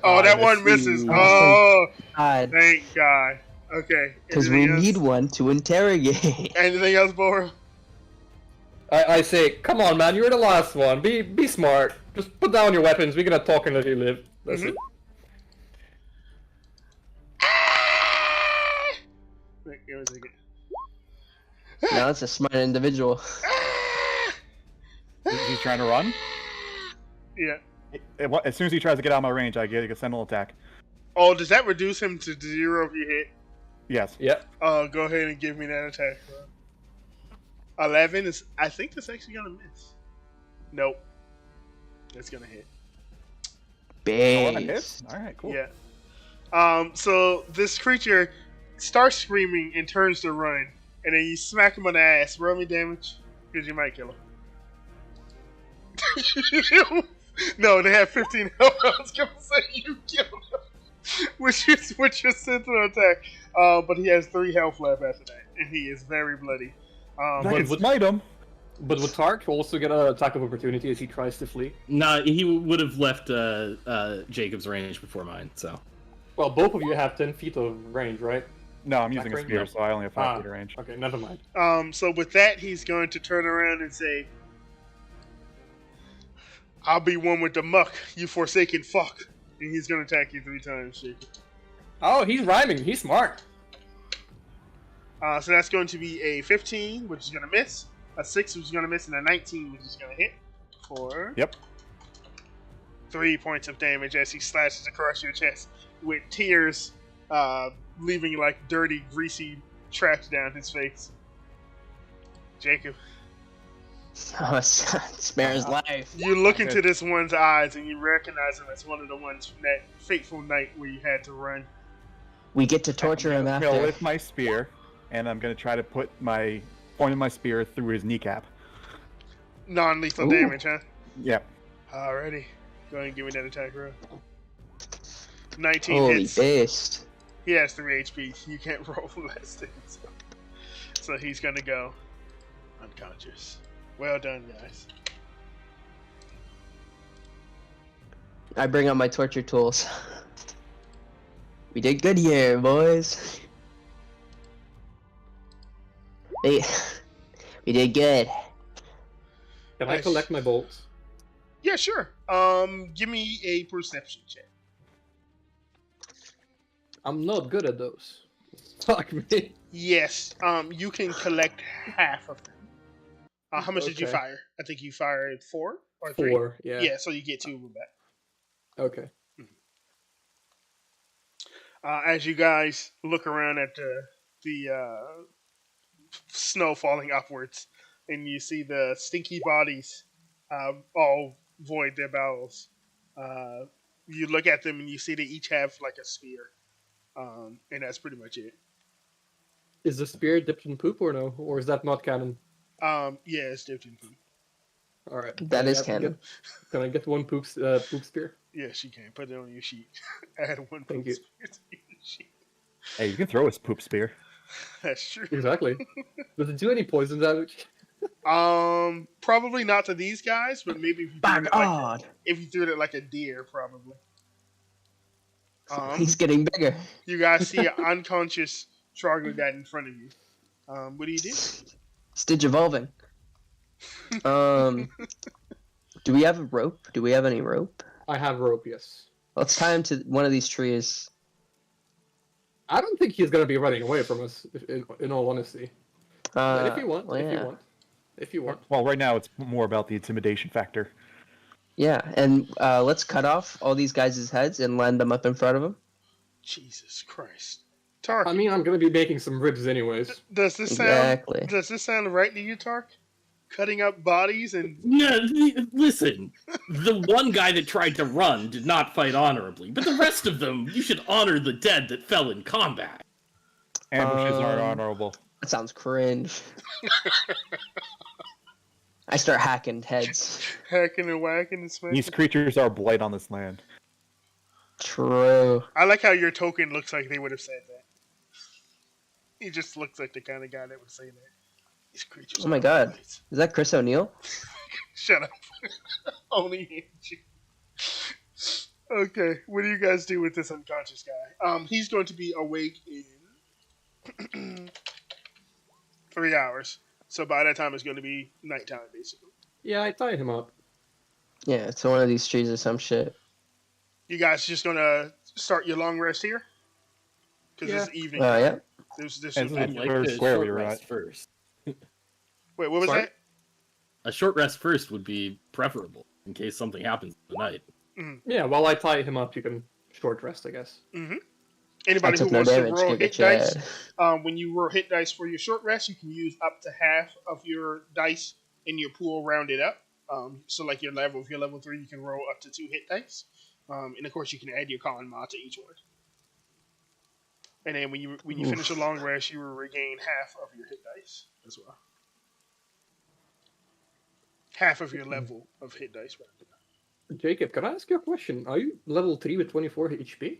Oh, that one let's misses. see. Oh, God, thank God. Okay. because we anything else? need one to interrogate. Anything else, Boro? I say, come on, man, you're the last one. Be smart. Just put down your weapons. We're gonna talk and let you live. That's it. Wait, give me a second. No, it's a smart individual. He's trying to run. Yeah. As soon as he tries to get out of my range, I get a sentinel attack. Oh, does that reduce him to 0 if you hit? Yes. Yep. Go ahead and give me that attack. 11 is. I think that's actually gonna miss. Nope. It's gonna hit. Oh, that Base. hits? All right, cool. Yeah. So this creature starts screaming and turns to run, and then you smack him on the ass. Roll me damage, because you might kill him. No, they have 15 health. I was gonna say you kill him, which is sentinel attack. But he has 3 health left after that, and he is very bloody. I but can would- smite him. But would Tark also get an attack of opportunity as he tries to flee? Nah, he would have left Jacob's range before mine. So Well, both of you have 10 feet of range, right? No, I'm using a Attack spear, range? so I only have 5 feet of range. Okay, never mind. So with that, he's going to turn around and say, "I'll be one with the muck, you forsaken fuck." And he's going to attack you 3 times, Jacob. Oh, he's rhyming. He's smart. So that's going to be a 15, which is going to miss, a 6, which is going to miss, and a 19, which is going to hit for Yep. 3 points of damage as he slashes across your chest with tears leaving like dirty, greasy tracks down his face. Jacob, Oh, spare his life. you look into this one's eyes and you recognize him as one of the ones from that fateful night where you had to run. We get to torture him I'm gonna after. lift my spear, and I'm gonna try to put my point of my spear through his kneecap. Non-lethal Ooh. damage, huh? Yep. Alrighty. Go ahead and give me that attack roll. 19 Holy hits. based. He has 3 HP. You can't roll less than so he's gonna go unconscious. Well done, guys. I bring out my torture tools. We did good here, boys. Hey, we did good. Can I Nice. collect my bolts? Yeah, sure. Give me a perception check. I'm not good at those. Fuck me. Yes. You can collect half of them. How much did you Okay. fire? I think you fired 4 or 3. 4, yeah. Yeah, so you get 2 of them back. Okay. As you guys look around at the snow falling upwards, and you see the stinky bodies all void their bowels. You look at them and you see they each have like a spear, and that's pretty much it. Is the spear dipped in poop or no? Or is that not canon? Yeah, it's dipped in poop. Alright. That is canon. Can I get one poop spear? Yes, you can put it on your sheet. Add 1 poop Thank you. spear to your sheet. Hey, you can throw his poop spear. That's true. Exactly. Does it do any poison damage? Probably not to these guys, but maybe if you By threw it like God, if you threw it like a deer, probably. he's getting bigger. You guys see an unconscious troglodyte in front of you. What do you do? Stitch evolving. Do we have a rope? Do we have any rope? I have rope, yes. Let's tie him to one of these trees. I don't think he's gonna be running away from us, in all honesty. But if you want, well, yeah. if you want. Well, right now it's more about the intimidation factor. Yeah, and let's cut off all these guys' heads and land them up in front of him. Jesus Christ, Tark. I mean, I'm gonna be making some ribs anyways. does this sound? Exactly. Does this sound right to you, Tark? Cutting up bodies and no, listen. The one guy that tried to run did not fight honorably, but the rest of them, you should honor the dead that fell in combat. Ambushes are Um, honorable. That sounds cringe. I start hacking heads. hacking and whacking and smacking. These creatures are blight on this land. True. I like how your token looks like they would have said that. He just looks like the kind of guy that would say that. These creatures. Oh my are God. blights. Is that Chris O'Neill? Shut up. Only him. Okay, what do you guys do with this unconscious guy? He's going to be awake in 3 hours. So by that time, it's going to be nighttime, basically. Yeah, I tied him up. Yeah, it's one of these trees or some shit. You guys just going to start your long rest here? Because Yeah. it's evening. Yeah. This And is I'd That's like where a square short we were rest at. first. Wait, what was Sorry? that? A short rest first would be preferable in case something happens in the night. Yeah, while I tie him up, you can short rest, I guess. Mm-hmm. I Anybody who took no wants to damage. roll Give hit it dice, Chad. when you roll hit dice for your short rest, you can use up to half of your dice in your pool rounded up. So like your level, if you're level 3, you can roll up to 2 hit dice. And of course, you can add your con mod to each one. And then when you finish a long rest, you will regain half of your hit dice as well. Half of your level of hit dice. Jacob, can I ask you a question? Are you level 3 with 24 HP?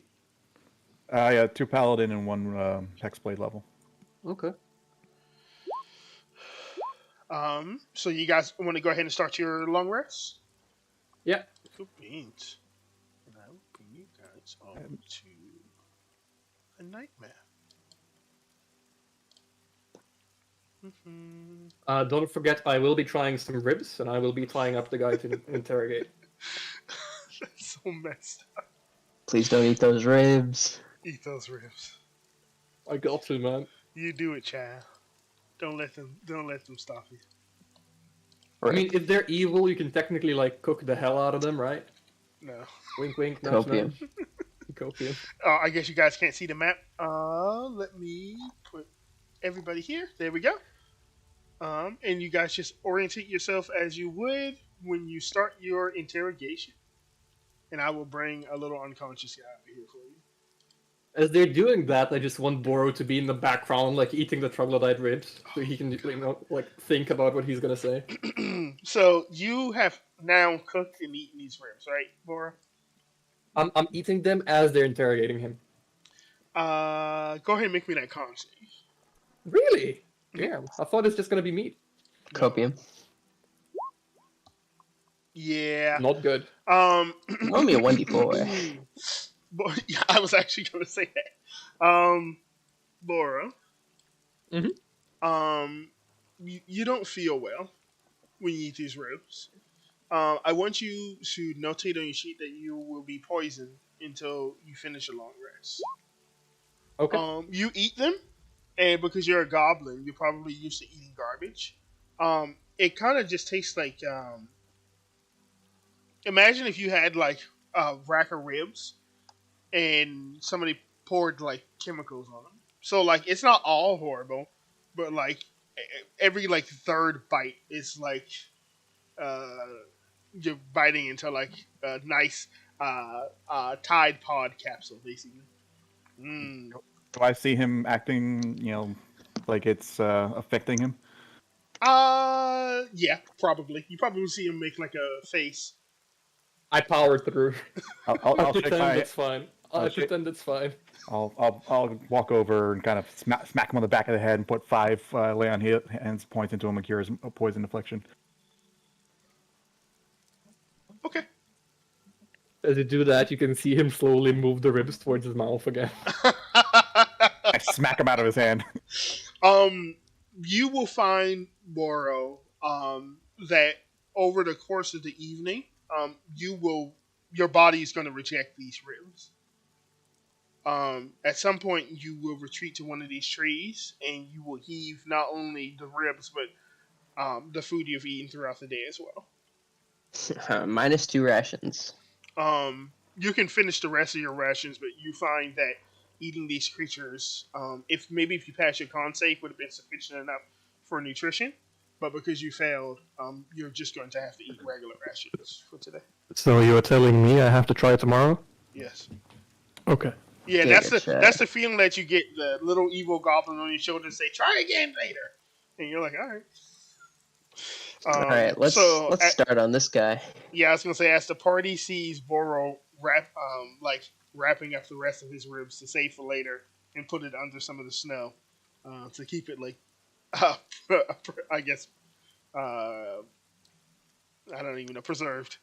Yeah, 2 paladin and 1 hexblade level. Okay. So you guys want to go ahead and start your long rest? Yeah. Cool beans. And I will bring you guys over to a nightmare. Don't forget, I will be trying some ribs, and I will be tying up the guy to interrogate. That's so messed up. Please don't eat those ribs. Eat those ribs. I got to, man. You do it, child. Don't let them stop you. I mean, if they're evil, you can technically like cook the hell out of them, right? No. Wink, wink, nudge, Copium. nudge. Copium. I guess you guys can't see the map. Let me put everybody here. There we go. And you guys just orientate yourself as you would when you start your interrogation. And I will bring a little unconscious guy over here for you. As they're doing that, I just want Boro to be in the background, like eating the troglodyte ribs, so he can, like think about what he's gonna say. So you have now cooked and eaten these ribs, right, Bora? I'm eating them as they're interrogating him. Go ahead and make me that con save. Really? Damn, I thought it's just gonna be meat. Copium. Yeah. Not good. Roll me a 1d4. But, yeah, I was actually going to say that. Laura. Mhm. You don't feel well when you eat these ribs. I want you to notate on your sheet that you will be poisoned until you finish a long rest. Okay. You eat them, and because you're a goblin, you're probably used to eating garbage. It kind of just tastes like, imagine if you had like a rack of ribs and somebody poured like chemicals on them. So like it's not all horrible, but like every like third bite is like you're biting into like a nice Tide Pod capsule, basically. Do I see him acting, like it's affecting him? Yeah, probably. You probably see him make like a face. I powered through. I'll I shake pretend my, it's fine. I pretend it's fine. I'll walk over and kind of smack him on the back of the head and put 5 lay on hands points into him and cure his poison affliction. Okay. As you do that, you can see him slowly move the ribs towards his mouth again. I smack him out of his hand. You will find, Boro, that over the course of the evening, your body is going to reject these ribs. At some point, you will retreat to one of these trees, and you will heave not only the ribs, but the food you've eaten throughout the day as well. -2 rations. You can finish the rest of your rations, but you find that eating these creatures, if you pass your con save, would have been sufficient enough for nutrition. But because you failed, you're just going to have to eat regular rations for today. So you are telling me I have to try it tomorrow? Yes. Okay. Yeah, Yeah, that's sure. the feeling that you get, the little evil goblin on your shoulder and say, "Try again later," and you're like, "All right." All right, let's start on this guy. Yeah, I was gonna say, as the party sees Boro wrapping up the rest of his ribs to save for later and put it under some of the snow to keep it like, I guess, I don't even know, preserved.